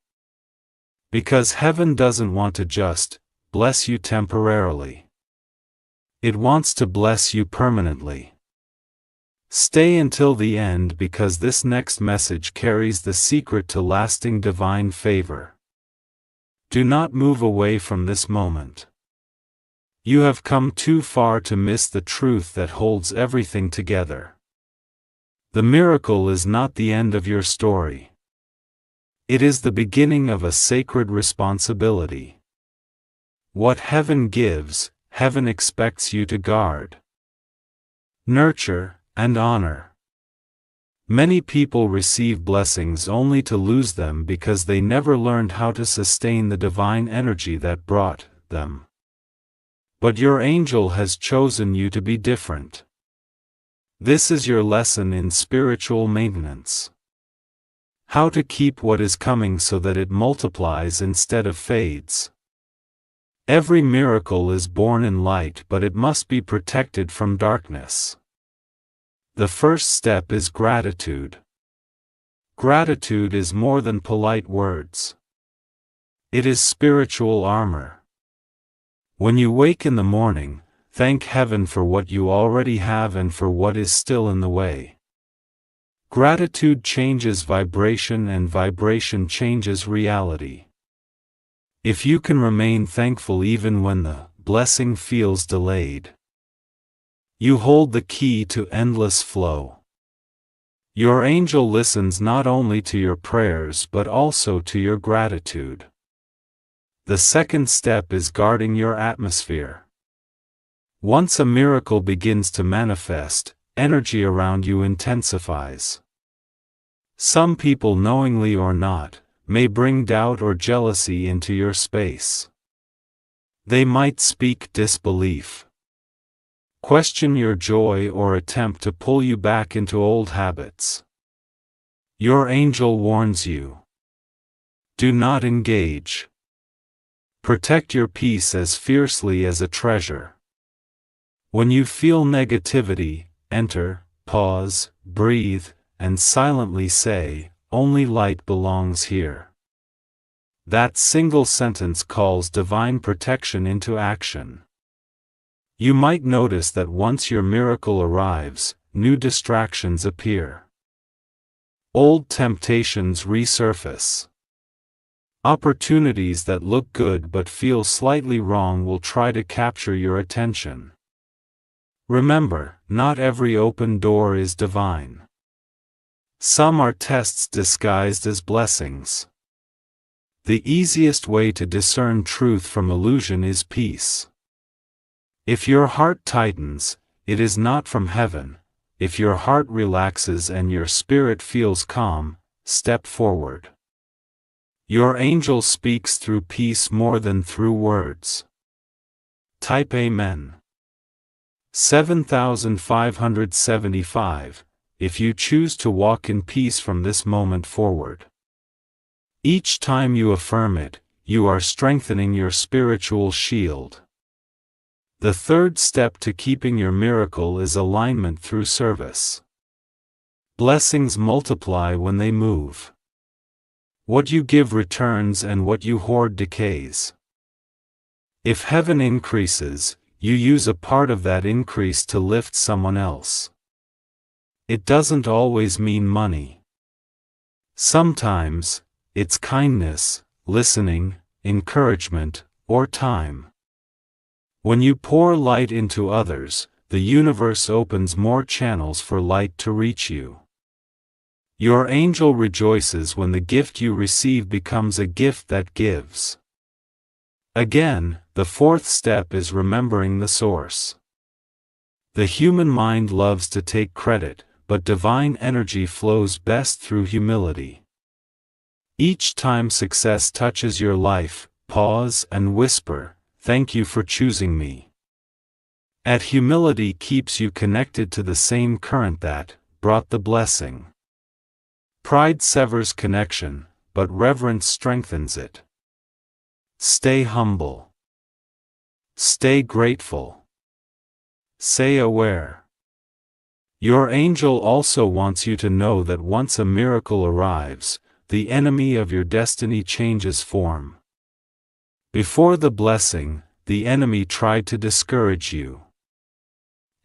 [SPEAKER 1] Because heaven doesn't want to just bless you temporarily. It wants to bless you permanently. Stay until the end, because this next message carries the secret to lasting divine favor. Do not move away from this moment. You have come too far to miss the truth that holds everything together. The miracle is not the end of your story. It is the beginning of a sacred responsibility. What heaven gives, heaven expects you to guard, nurture, and honor. Many people receive blessings only to lose them because they never learned how to sustain the divine energy that brought them. But your angel has chosen you to be different. This is your lesson in spiritual maintenance. How to keep what is coming so that it multiplies instead of fades. Every miracle is born in light, but it must be protected from darkness. The first step is gratitude. Gratitude is more than polite words. It is spiritual armor. When you wake in the morning, thank heaven for what you already have and for what is still in the way. Gratitude changes vibration and vibration changes reality. If you can remain thankful even when the blessing feels delayed, you hold the key to endless flow. Your angel listens not only to your prayers but also to your gratitude. The second step is guarding your atmosphere. Once a miracle begins to manifest, energy around you intensifies. Some people, knowingly or not, may bring doubt or jealousy into your space. They might speak disbelief, question your joy, or attempt to pull you back into old habits. Your angel warns you. Do not engage. Protect your peace as fiercely as a treasure. When you feel negativity, enter, pause, breathe, and silently say, "Only light belongs here." That single sentence calls divine protection into action. You might notice that once your miracle arrives, new distractions appear. Old temptations resurface. Opportunities that look good but feel slightly wrong will try to capture your attention. Remember, not every open door is divine. Some are tests disguised as blessings. The easiest way to discern truth from illusion is peace. If your heart tightens, it is not from heaven. If your heart relaxes and your spirit feels calm, step forward. Your angel speaks through peace more than through words. Type Amen. 7575, if you choose to walk in peace from this moment forward. Each time you affirm it, you are strengthening your spiritual shield. The third step to keeping your miracle is alignment through service. Blessings multiply when they move. What you give returns and what you hoard decays. If heaven increases, you use a part of that increase to lift someone else. It doesn't always mean money. Sometimes, it's kindness, listening, encouragement, or time. When you pour light into others, the universe opens more channels for light to reach you. Your angel rejoices when the gift you receive becomes a gift that gives. Again, the fourth step is remembering the source. The human mind loves to take credit, but divine energy flows best through humility. Each time success touches your life, pause and whisper, "Thank you for choosing me." At humility keeps you connected to the same current that brought the blessing. Pride severs connection, but reverence strengthens it. Stay humble. Stay grateful. Stay aware. Your angel also wants you to know that once a miracle arrives, the enemy of your destiny changes form. Before the blessing, the enemy tried to discourage you.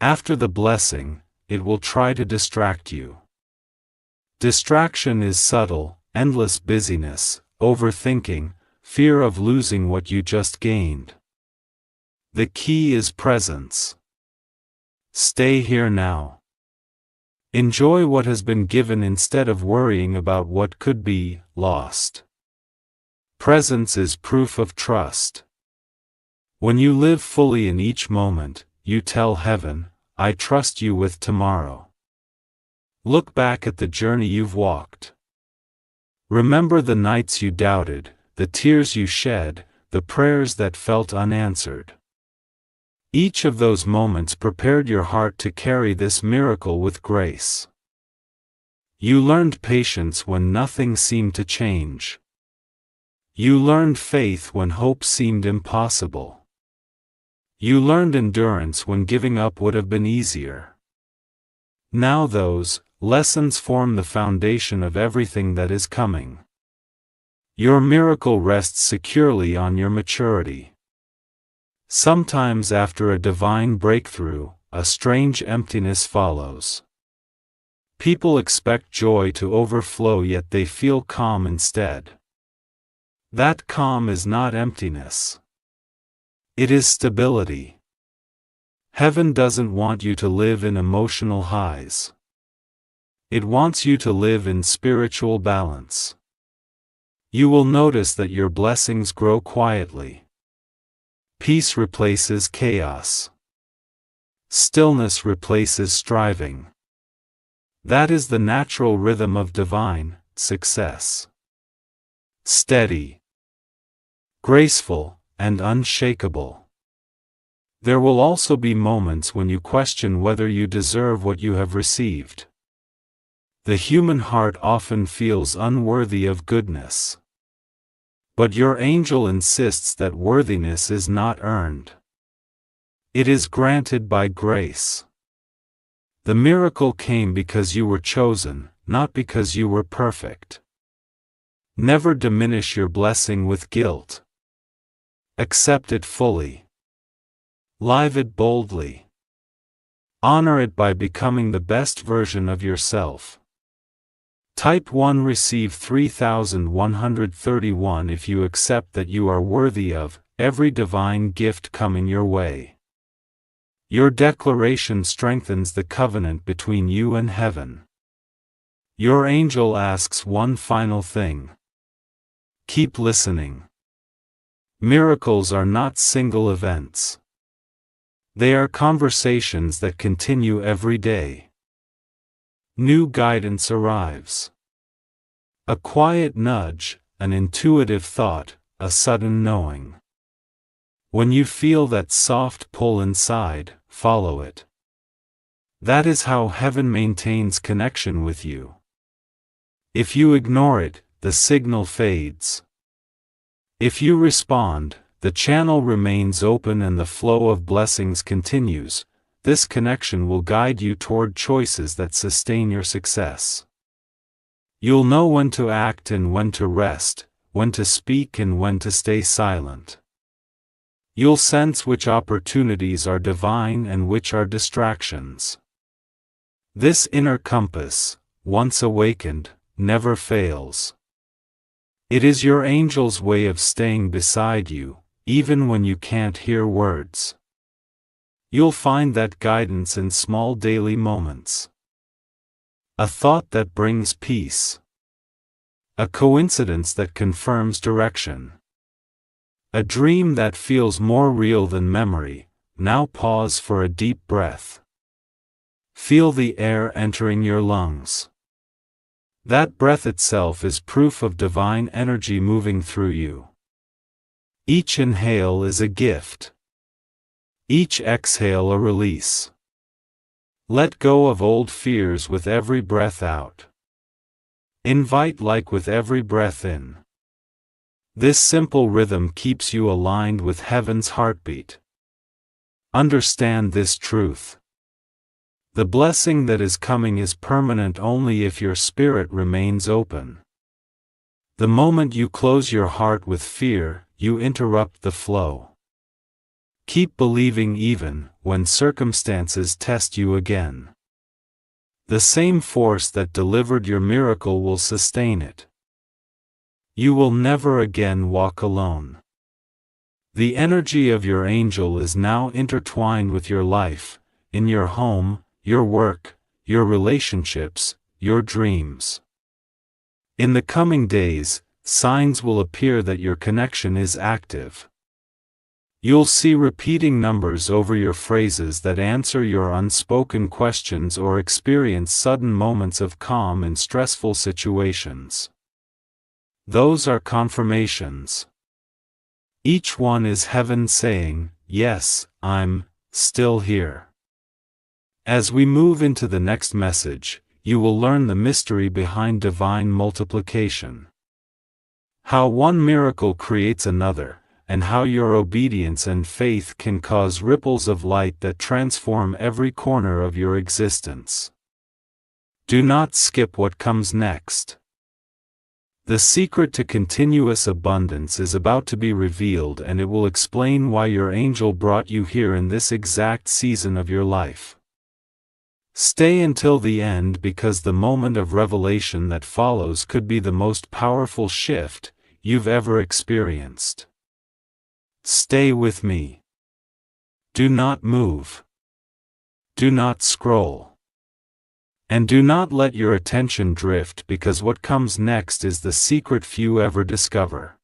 [SPEAKER 1] After the blessing, it will try to distract you. Distraction is subtle, endless busyness, overthinking, fear of losing what you just gained. The key is presence. Stay here now. Enjoy what has been given instead of worrying about what could be lost. Presence is proof of trust. When you live fully in each moment, you tell heaven, "I trust you with tomorrow." Look back at the journey you've walked. Remember the nights you doubted, the tears you shed, the prayers that felt unanswered. Each of those moments prepared your heart to carry this miracle with grace. You learned patience when nothing seemed to change. You learned faith when hope seemed impossible. You learned endurance when giving up would have been easier. Now those lessons form the foundation of everything that is coming. Your miracle rests securely on your maturity. Sometimes after a divine breakthrough, a strange emptiness follows. People expect joy to overflow, yet they feel calm instead. That calm is not emptiness. It is stability. Heaven doesn't want you to live in emotional highs. It wants you to live in spiritual balance. You will notice that your blessings grow quietly. Peace replaces chaos. Stillness replaces striving. That is the natural rhythm of divine success. Steady, graceful, and unshakable. There will also be moments when you question whether you deserve what you have received. The human heart often feels unworthy of goodness. But your angel insists that worthiness is not earned. It is granted by grace. The miracle came because you were chosen, not because you were perfect. Never diminish your blessing with guilt. Accept it fully. Live it boldly. Honor it by becoming the best version of yourself. Type 1 receive 3131 if you accept that you are worthy of every divine gift coming your way. Your declaration strengthens the covenant between you and heaven. Your angel asks one final thing. Keep listening. Miracles are not single events. They are conversations that continue every day. New guidance arrives. A quiet nudge, an intuitive thought, a sudden knowing. When you feel that soft pull inside, follow it. That is how heaven maintains connection with you. If you ignore it, the signal fades. If you respond, the channel remains open and the flow of blessings continues. This connection will guide you toward choices that sustain your success. You'll know when to act and when to rest, when to speak and when to stay silent. You'll sense which opportunities are divine and which are distractions. This inner compass, once awakened, never fails. It is your angel's way of staying beside you, even when you can't hear words. You'll find that guidance in small daily moments. A thought that brings peace. A coincidence that confirms direction. A dream that feels more real than memory. Now pause for a deep breath. Feel the air entering your lungs. That breath itself is proof of divine energy moving through you. Each inhale is a gift. Each exhale a release. Let go of old fears with every breath out. Invite light with every breath in. This simple rhythm keeps you aligned with heaven's heartbeat. Understand this truth. The blessing that is coming is permanent only if your spirit remains open. The moment you close your heart with fear, you interrupt the flow. Keep believing even when circumstances test you again. The same force that delivered your miracle will sustain it. You will never again walk alone. The energy of your angel is now intertwined with your life, in your home, your work, your relationships, your dreams. In the coming days, signs will appear that your connection is active. You'll see repeating numbers over your phrases that answer your unspoken questions or experience sudden moments of calm in stressful situations. Those are confirmations. Each one is heaven saying, "Yes, I'm still here." As we move into the next message, you will learn the mystery behind divine multiplication. How one miracle creates another, and how your obedience and faith can cause ripples of light that transform every corner of your existence. Do not skip what comes next. The secret to continuous abundance is about to be revealed, and it will explain why your angel brought you here in this exact season of your life. Stay until the end, because the moment of revelation that follows could be the most powerful shift you've ever experienced. Stay with me. Do not move. Do not scroll. And do not let your attention drift, because what comes next is the secret few ever discover.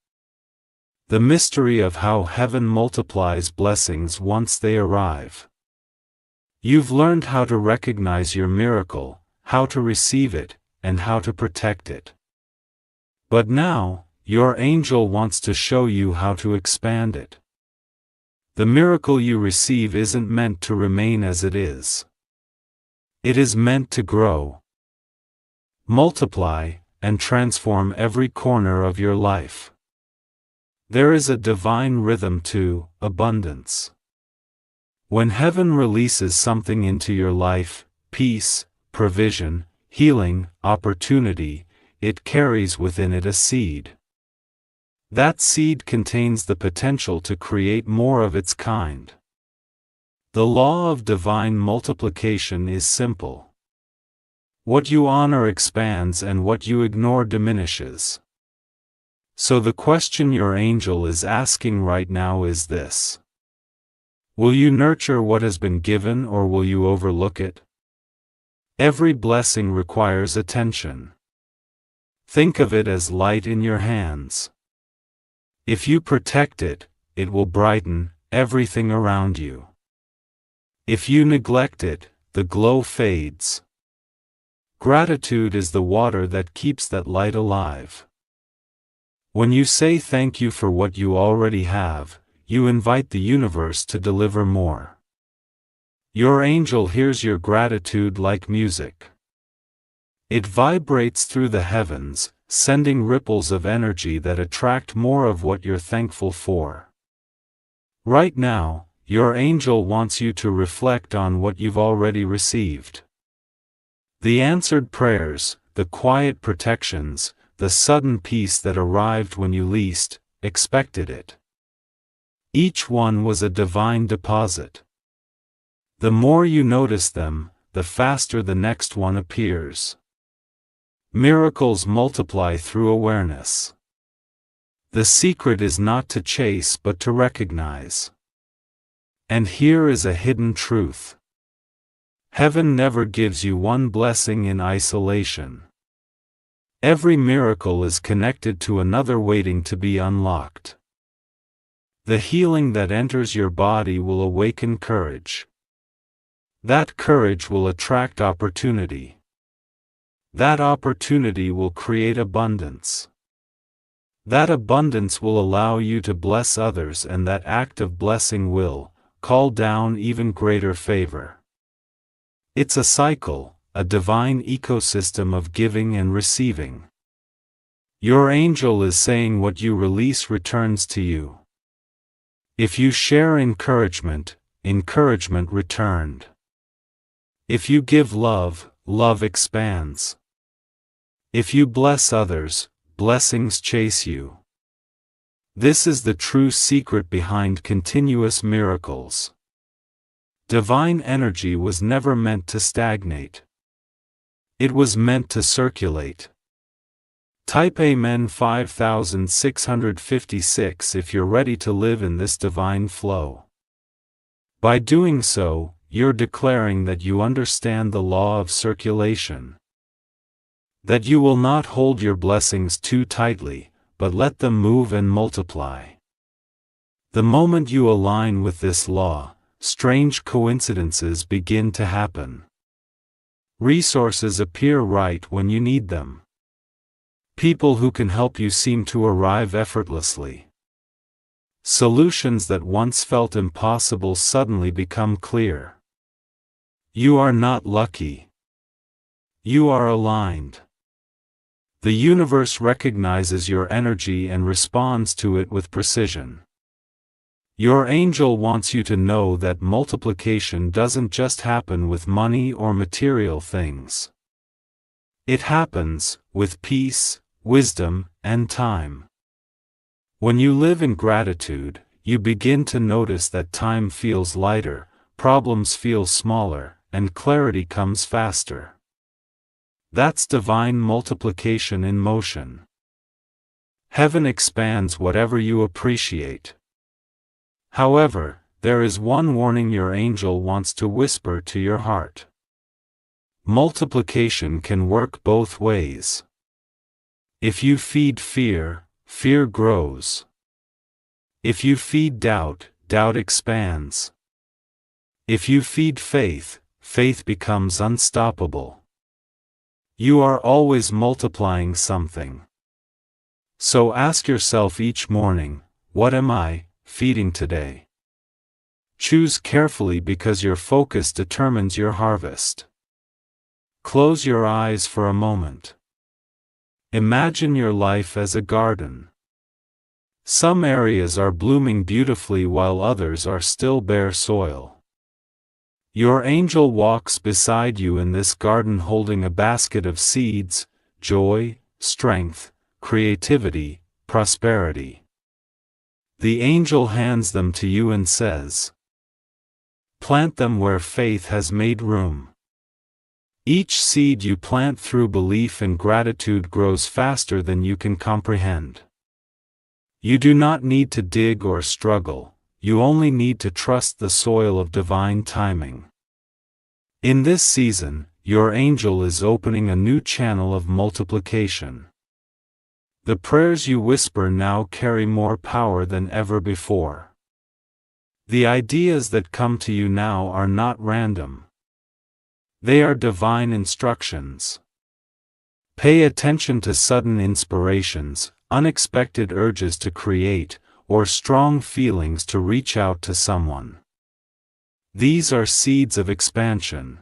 [SPEAKER 1] The mystery of how heaven multiplies blessings once they arrive. You've learned how to recognize your miracle, how to receive it, and how to protect it. But now, your angel wants to show you how to expand it. The miracle you receive isn't meant to remain as it is. It is meant to grow, multiply, and transform every corner of your life. There is a divine rhythm to abundance. When heaven releases something into your life, peace, provision, healing, opportunity, it carries within it a seed. That seed contains the potential to create more of its kind. The law of divine multiplication is simple. What you honor expands, and what you ignore diminishes. So the question your angel is asking right now is this: will you nurture what has been given, or will you overlook it? Every blessing requires attention. Think of it as light in your hands. If you protect it, it will brighten everything around you. If you neglect it, the glow fades. Gratitude is the water that keeps that light alive. When you say thank you for what you already have, you invite the universe to deliver more. Your angel hears your gratitude like music. It vibrates through the heavens, sending ripples of energy that attract more of what you're thankful for. Right now, your angel wants you to reflect on what you've already received. The answered prayers, the quiet protections, the sudden peace that arrived when you least expected it. Each one was a divine deposit. The more you notice them, the faster the next one appears. Miracles multiply through awareness. The secret is not to chase but to recognize. And here is a hidden truth. Heaven never gives you one blessing in isolation. Every miracle is connected to another waiting to be unlocked. The healing that enters your body will awaken courage. That courage will attract opportunity. That opportunity will create abundance. That abundance will allow you to bless others, and that act of blessing will call down even greater favor. It's a cycle, a divine ecosystem of giving and receiving. Your angel is saying what you release returns to you. If you share encouragement, encouragement returned. If you give love, love expands. If you bless others, blessings chase you. This is the true secret behind continuous miracles. Divine energy was never meant to stagnate. It was meant to circulate. Type Amen 5656 if you're ready to live in this divine flow. By doing so, you're declaring that you understand the law of circulation. That you will not hold your blessings too tightly, but let them move and multiply. The moment you align with this law, strange coincidences begin to happen. Resources appear right when you need them. People who can help you seem to arrive effortlessly. Solutions that once felt impossible suddenly become clear. You are not lucky. You are aligned. The universe recognizes your energy and responds to it with precision. Your angel wants you to know that multiplication doesn't just happen with money or material things. It happens with peace, wisdom, and time. When you live in gratitude, you begin to notice that time feels lighter, problems feel smaller, and clarity comes faster. That's divine multiplication in motion. Heaven expands whatever you appreciate. However, there is one warning your angel wants to whisper to your heart. Multiplication can work both ways. If you feed fear, fear grows. If you feed doubt, doubt expands. If you feed faith, faith becomes unstoppable. You are always multiplying something. So ask yourself each morning, what am I feeding today? Choose carefully because your focus determines your harvest. Close your eyes for a moment. Imagine your life as a garden. Some areas are blooming beautifully while others are still bare soil. Your angel walks beside you in this garden holding a basket of seeds, joy, strength, creativity, prosperity. The angel hands them to you and says, "Plant them where faith has made room." Each seed you plant through belief and gratitude grows faster than you can comprehend. You do not need to dig or struggle, you only need to trust the soil of divine timing. In this season, your angel is opening a new channel of multiplication. The prayers you whisper now carry more power than ever before. The ideas that come to you now are not random. They are divine instructions. Pay attention to sudden inspirations, unexpected urges to create, or strong feelings to reach out to someone. These are seeds of expansion.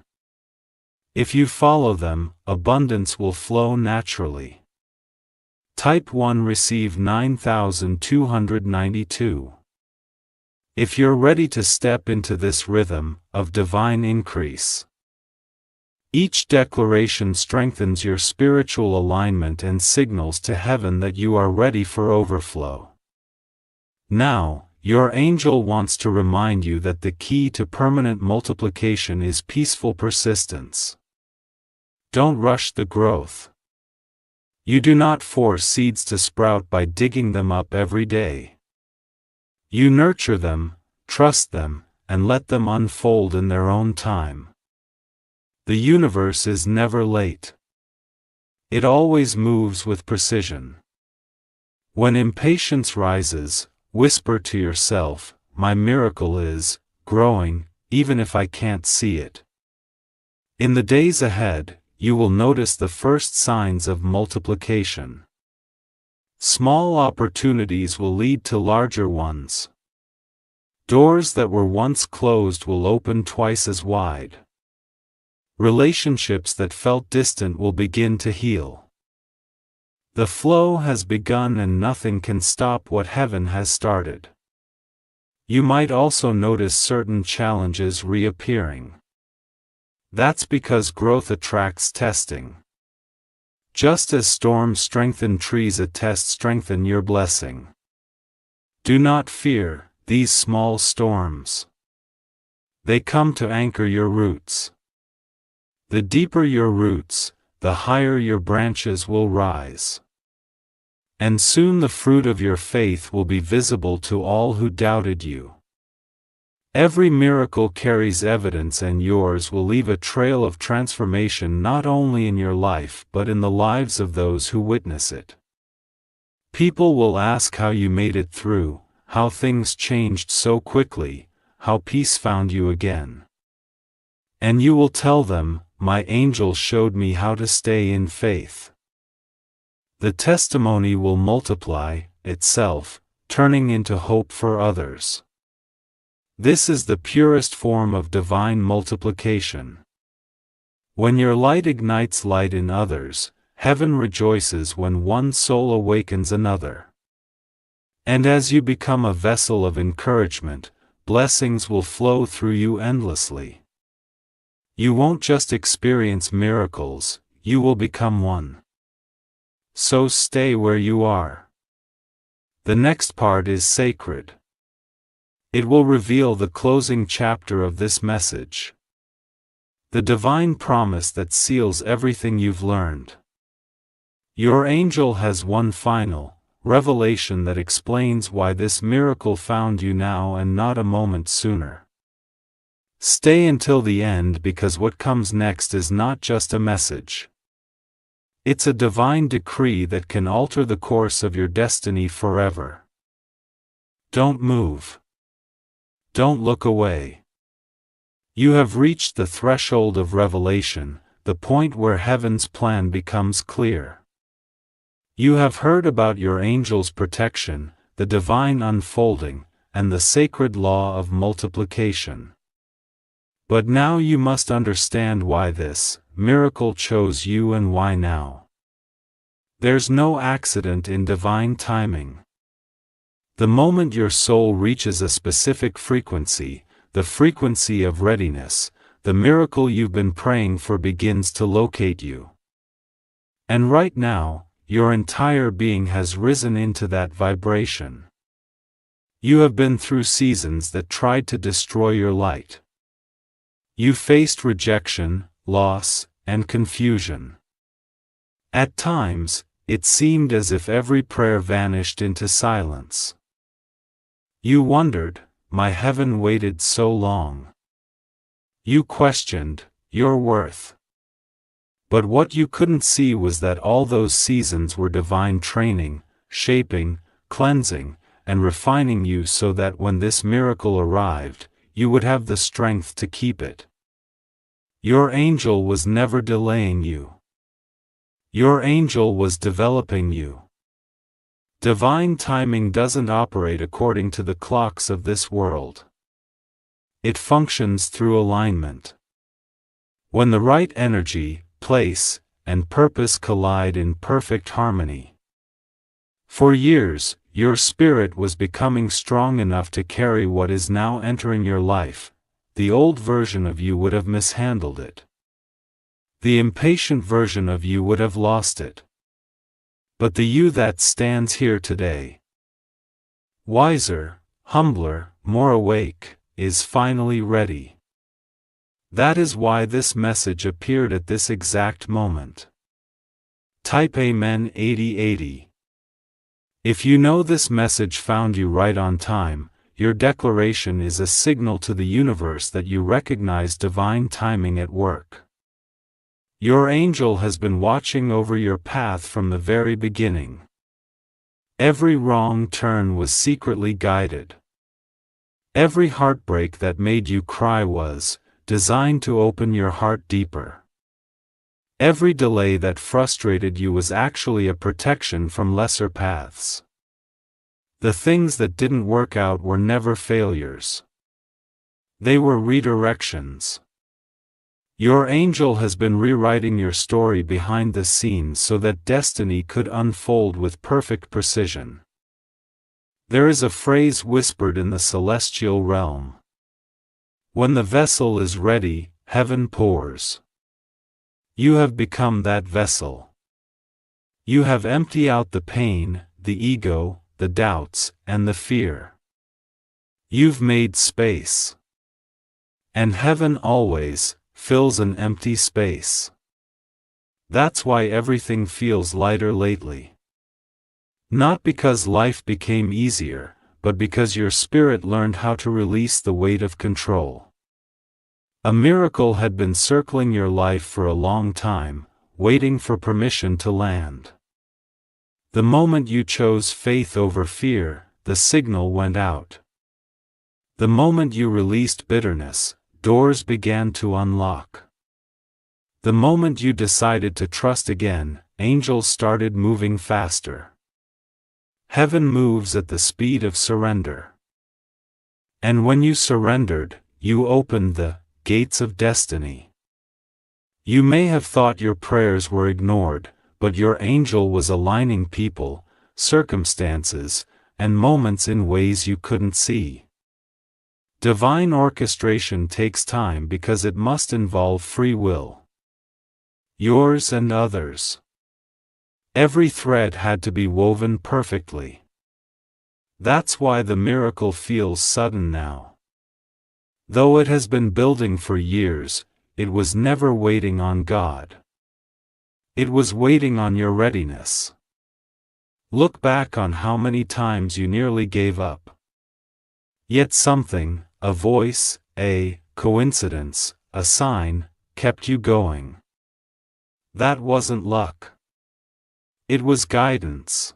[SPEAKER 1] If you follow them, abundance will flow naturally. Type 1 receive 9292. If you're ready to step into this rhythm of divine increase. Each declaration strengthens your spiritual alignment and signals to heaven that you are ready for overflow. Now, your angel wants to remind you that the key to permanent multiplication is peaceful persistence. Don't rush the growth. You do not force seeds to sprout by digging them up every day. You nurture them, trust them, and let them unfold in their own time. The universe is never late. It always moves with precision. When impatience rises, whisper to yourself, "My miracle is growing, even if I can't see it." In the days ahead, you will notice the first signs of multiplication. Small opportunities will lead to larger ones. Doors that were once closed will open twice as wide. Relationships that felt distant will begin to heal. The flow has begun and nothing can stop what heaven has started. You might also notice certain challenges reappearing. That's because growth attracts testing. Just as storms strengthen trees, a test strengthens your blessing. Do not fear these small storms. They come to anchor your roots. The deeper your roots, the higher your branches will rise. And soon the fruit of your faith will be visible to all who doubted you. Every miracle carries evidence, and yours will leave a trail of transformation not only in your life but in the lives of those who witness it. People will ask how you made it through, how things changed so quickly, how peace found you again. And you will tell them, "My angel showed me how to stay in faith." The testimony will multiply itself, turning into hope for others. This is the purest form of divine multiplication. When your light ignites light in others, heaven rejoices when one soul awakens another. And as you become a vessel of encouragement, blessings will flow through you endlessly. You won't just experience miracles, you will become one. So stay where you are. The next part is sacred. It will reveal the closing chapter of this message. The divine promise that seals everything you've learned. Your angel has one final revelation that explains why this miracle found you now and not a moment sooner. Stay until the end, because what comes next is not just a message. It's a divine decree that can alter the course of your destiny forever. Don't move. Don't look away. You have reached the threshold of revelation, the point where heaven's plan becomes clear. You have heard about your angel's protection, the divine unfolding, and the sacred law of multiplication. But now you must understand why this miracle chose you and why now. There's no accident in divine timing. The moment your soul reaches a specific frequency, the frequency of readiness, the miracle you've been praying for begins to locate you. And right now, your entire being has risen into that vibration. You have been through seasons that tried to destroy your light. You faced rejection, loss, and confusion. At times, it seemed as if every prayer vanished into silence. You wondered, my heaven waited so long. You questioned your worth. But what you couldn't see was that all those seasons were divine training, shaping, cleansing, and refining you so that when this miracle arrived, you would have the strength to keep it. Your angel was never delaying you. Your angel was developing you. Divine timing doesn't operate according to the clocks of this world. It functions through alignment. When the right energy, place, and purpose collide in perfect harmony. For years, your spirit was becoming strong enough to carry what is now entering your life. The old version of you would have mishandled it. The impatient version of you would have lost it. But the you that stands here today, wiser, humbler, more awake, is finally ready. That is why this message appeared at this exact moment. Type Amen 8080. If you know this message found you right on time, your declaration is a signal to the universe that you recognize divine timing at work. Your angel has been watching over your path from the very beginning. Every wrong turn was secretly guided. Every heartbreak that made you cry was designed to open your heart deeper. Every delay that frustrated you was actually a protection from lesser paths. The things that didn't work out were never failures. They were redirections. Your angel has been rewriting your story behind the scenes so that destiny could unfold with perfect precision. There is a phrase whispered in the celestial realm. When the vessel is ready, heaven pours. You have become that vessel. You have emptied out the pain, the ego, the doubts, and the fear. You've made space. And heaven always fills an empty space. That's why everything feels lighter lately. Not because life became easier, but because your spirit learned how to release the weight of control. A miracle had been circling your life for a long time, waiting for permission to land. The moment you chose faith over fear, the signal went out. The moment you released bitterness, doors began to unlock. The moment you decided to trust again, angels started moving faster. Heaven moves at the speed of surrender. And when you surrendered, you opened the gates of destiny. You may have thought your prayers were ignored, but your angel was aligning people, circumstances, and moments in ways you couldn't see. Divine orchestration takes time because it must involve free will. Yours and others. Every thread had to be woven perfectly. That's why the miracle feels sudden now. Though it has been building for years, it was never waiting on God. It was waiting on your readiness. Look back on how many times you nearly gave up. Yet something, a voice, a coincidence, a sign, kept you going. That wasn't luck. It was guidance.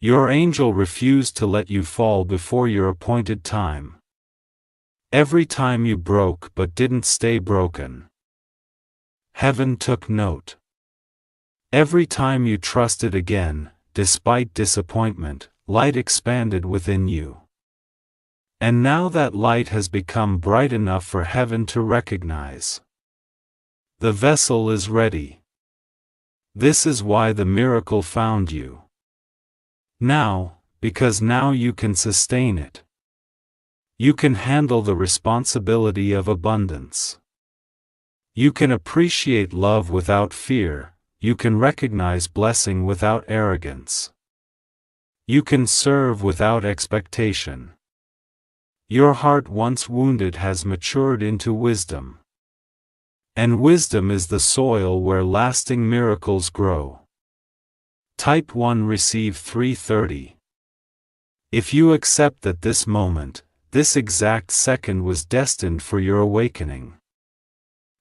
[SPEAKER 1] Your angel refused to let you fall before your appointed time. Every time you broke but didn't stay broken, heaven took note. Every time you trusted again, despite disappointment, light expanded within you. And now that light has become bright enough for heaven to recognize. The vessel is ready. This is why the miracle found you. Now, because now you can sustain it. You can handle the responsibility of abundance. You can appreciate love without fear, you can recognize blessing without arrogance. You can serve without expectation. Your heart once wounded has matured into wisdom. And wisdom is the soil where lasting miracles grow. Type 1 Receive 330. If you accept that this moment, this exact second was destined for your awakening.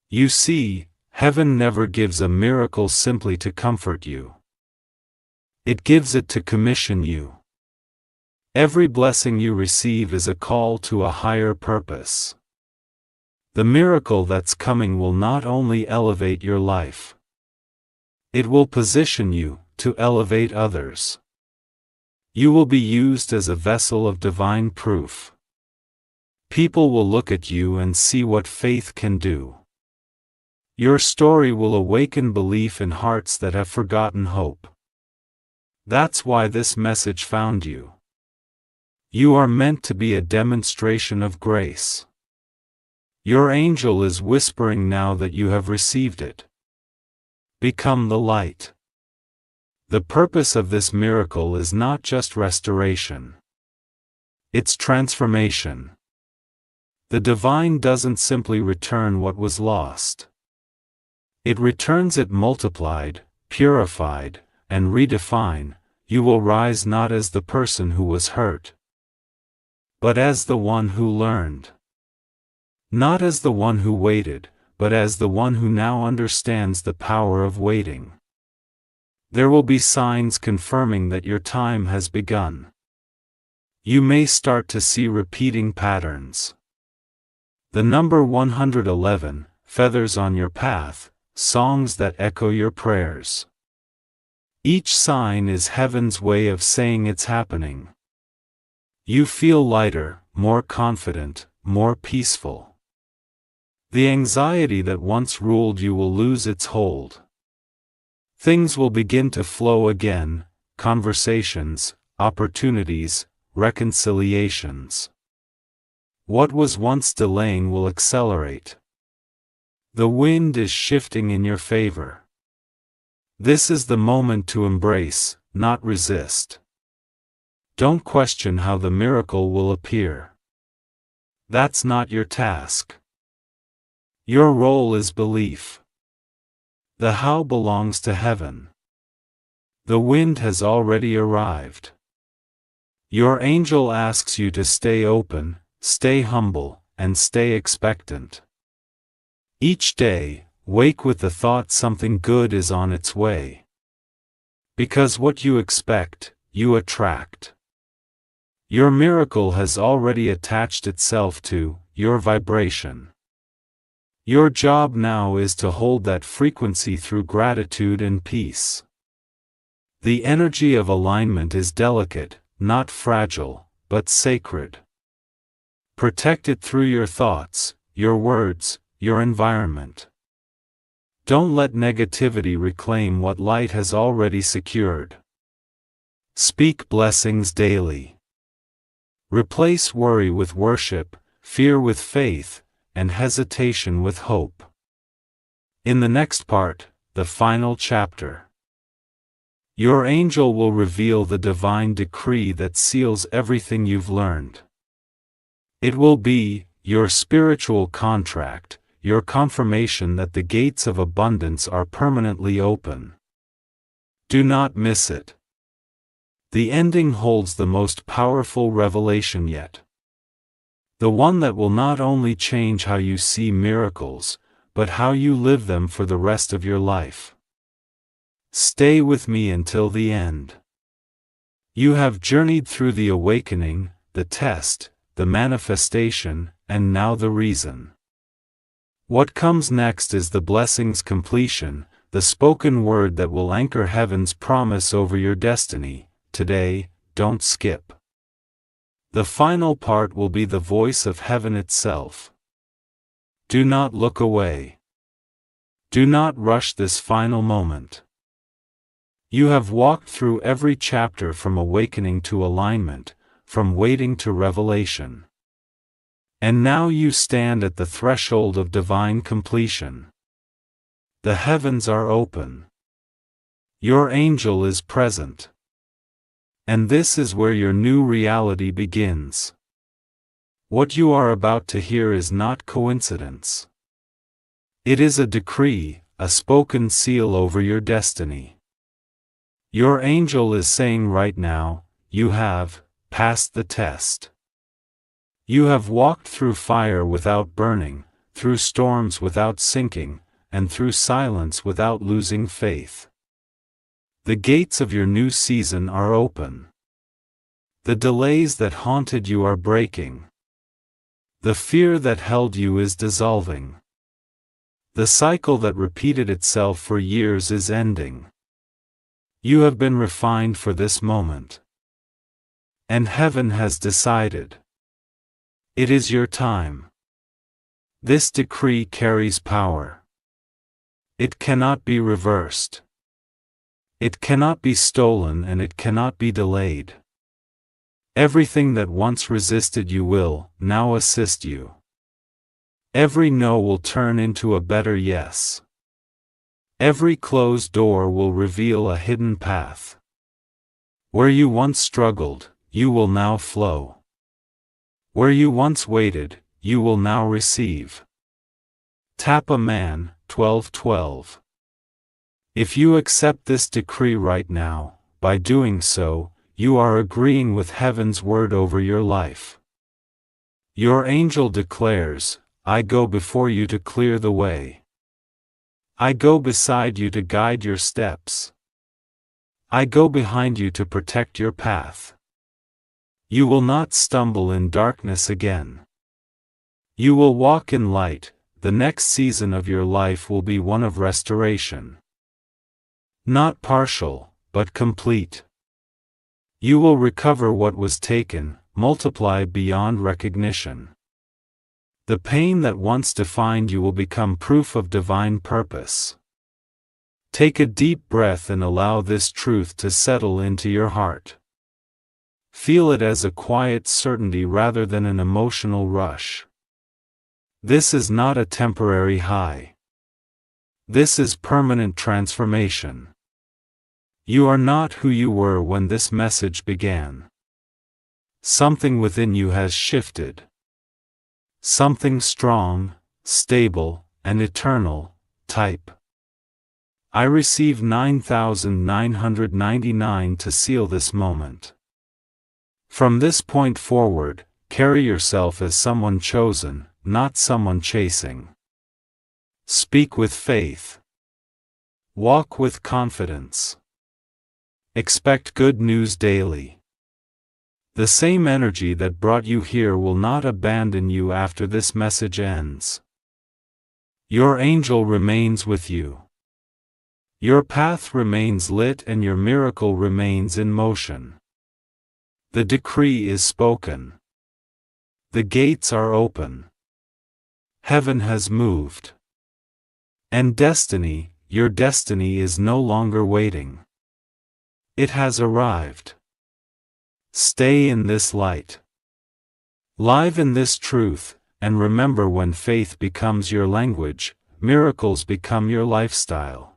[SPEAKER 1] You see, heaven never gives a miracle simply to comfort you. It gives it to commission you. Every blessing you receive is a call to a higher purpose. The miracle that's coming will not only elevate your life. It will position you to elevate others. You will be used as a vessel of divine proof. People will look at you and see what faith can do. Your story will awaken belief in hearts that have forgotten hope. That's why this message found you. You are meant to be a demonstration of grace. Your angel is whispering now that you have received it. Become the light. The purpose of this miracle is not just restoration. It's transformation. The divine doesn't simply return what was lost. It returns it multiplied, purified, and redefined. You will rise not as the person who was hurt, but as the one who learned. Not as the one who waited, but as the one who now understands the power of waiting. There will be signs confirming that your time has begun. You may start to see repeating patterns. The number 111, feathers on your path, songs that echo your prayers. Each sign is heaven's way of saying it's happening. You feel lighter, more confident, more peaceful. The anxiety that once ruled you will lose its hold. Things will begin to flow again, conversations, opportunities, reconciliations. What was once delaying will accelerate. The wind is shifting in your favor. This is the moment to embrace, not resist. Don't question how the miracle will appear. That's not your task. Your role is belief. The how belongs to heaven. The wind has already arrived. Your angel asks you to stay open, stay humble, and stay expectant. Each day, wake with the thought something good is on its way. Because what you expect, you attract. Your miracle has already attached itself to your vibration. Your job now is to hold that frequency through gratitude and peace. The energy of alignment is delicate, not fragile, but sacred. Protect it through your thoughts, your words, your environment. Don't let negativity reclaim what light has already secured. Speak blessings daily. Replace worry with worship, fear with faith, and hesitation with hope. In the next part, the final chapter, your angel will reveal the divine decree that seals everything you've learned. It will be your spiritual contract, your confirmation that the gates of abundance are permanently open. Do not miss it. The ending holds the most powerful revelation yet. The one that will not only change how you see miracles, but how you live them for the rest of your life. Stay with me until the end. You have journeyed through the awakening, the test, the manifestation, and now the reason. What comes next is the blessing's completion, the spoken word that will anchor heaven's promise over your destiny. Today, don't skip. The final part will be the voice of heaven itself. Do not look away. Do not rush this final moment. You have walked through every chapter from awakening to alignment, from waiting to revelation. And now you stand at the threshold of divine completion. The heavens are open. Your angel is present. And this is where your new reality begins. What you are about to hear is not coincidence. It is a decree, a spoken seal over your destiny. Your angel is saying right now, you have passed the test. You have walked through fire without burning, through storms without sinking, and through silence without losing faith. The gates of your new season are open. The delays that haunted you are breaking. The fear that held you is dissolving. The cycle that repeated itself for years is ending. You have been refined for this moment. And heaven has decided. It is your time. This decree carries power. It cannot be reversed. It cannot be stolen and it cannot be delayed. Everything that once resisted you will now assist you. Every no will turn into a better yes. Every closed door will reveal a hidden path. Where you once struggled, you will now flow. Where you once waited, you will now receive. Tap a man, 12:12. If you accept this decree right now, by doing so, you are agreeing with heaven's word over your life. Your angel declares, I go before you to clear the way. I go beside you to guide your steps. I go behind you to protect your path. You will not stumble in darkness again. You will walk in light. The next season of your life will be one of restoration. Not partial, but complete. You will recover what was taken, multiply beyond recognition. The pain that once defined you will become proof of divine purpose. Take a deep breath and allow this truth to settle into your heart. Feel it as a quiet certainty rather than an emotional rush. This is not a temporary high. This is permanent transformation. You are not who you were when this message began. Something within you has shifted. Something strong, stable, and eternal. Type. I receive 9,999 to seal this moment. From this point forward, carry yourself as someone chosen, not someone chasing. Speak with faith. Walk with confidence. Expect good news daily. The same energy that brought you here will not abandon you after this message ends. Your angel remains with you. Your path remains lit and your miracle remains in motion. The decree is spoken. The gates are open. Heaven has moved. And destiny, your destiny is no longer waiting. It has arrived. Stay in this light. Live in this truth, and remember when faith becomes your language, miracles become your lifestyle.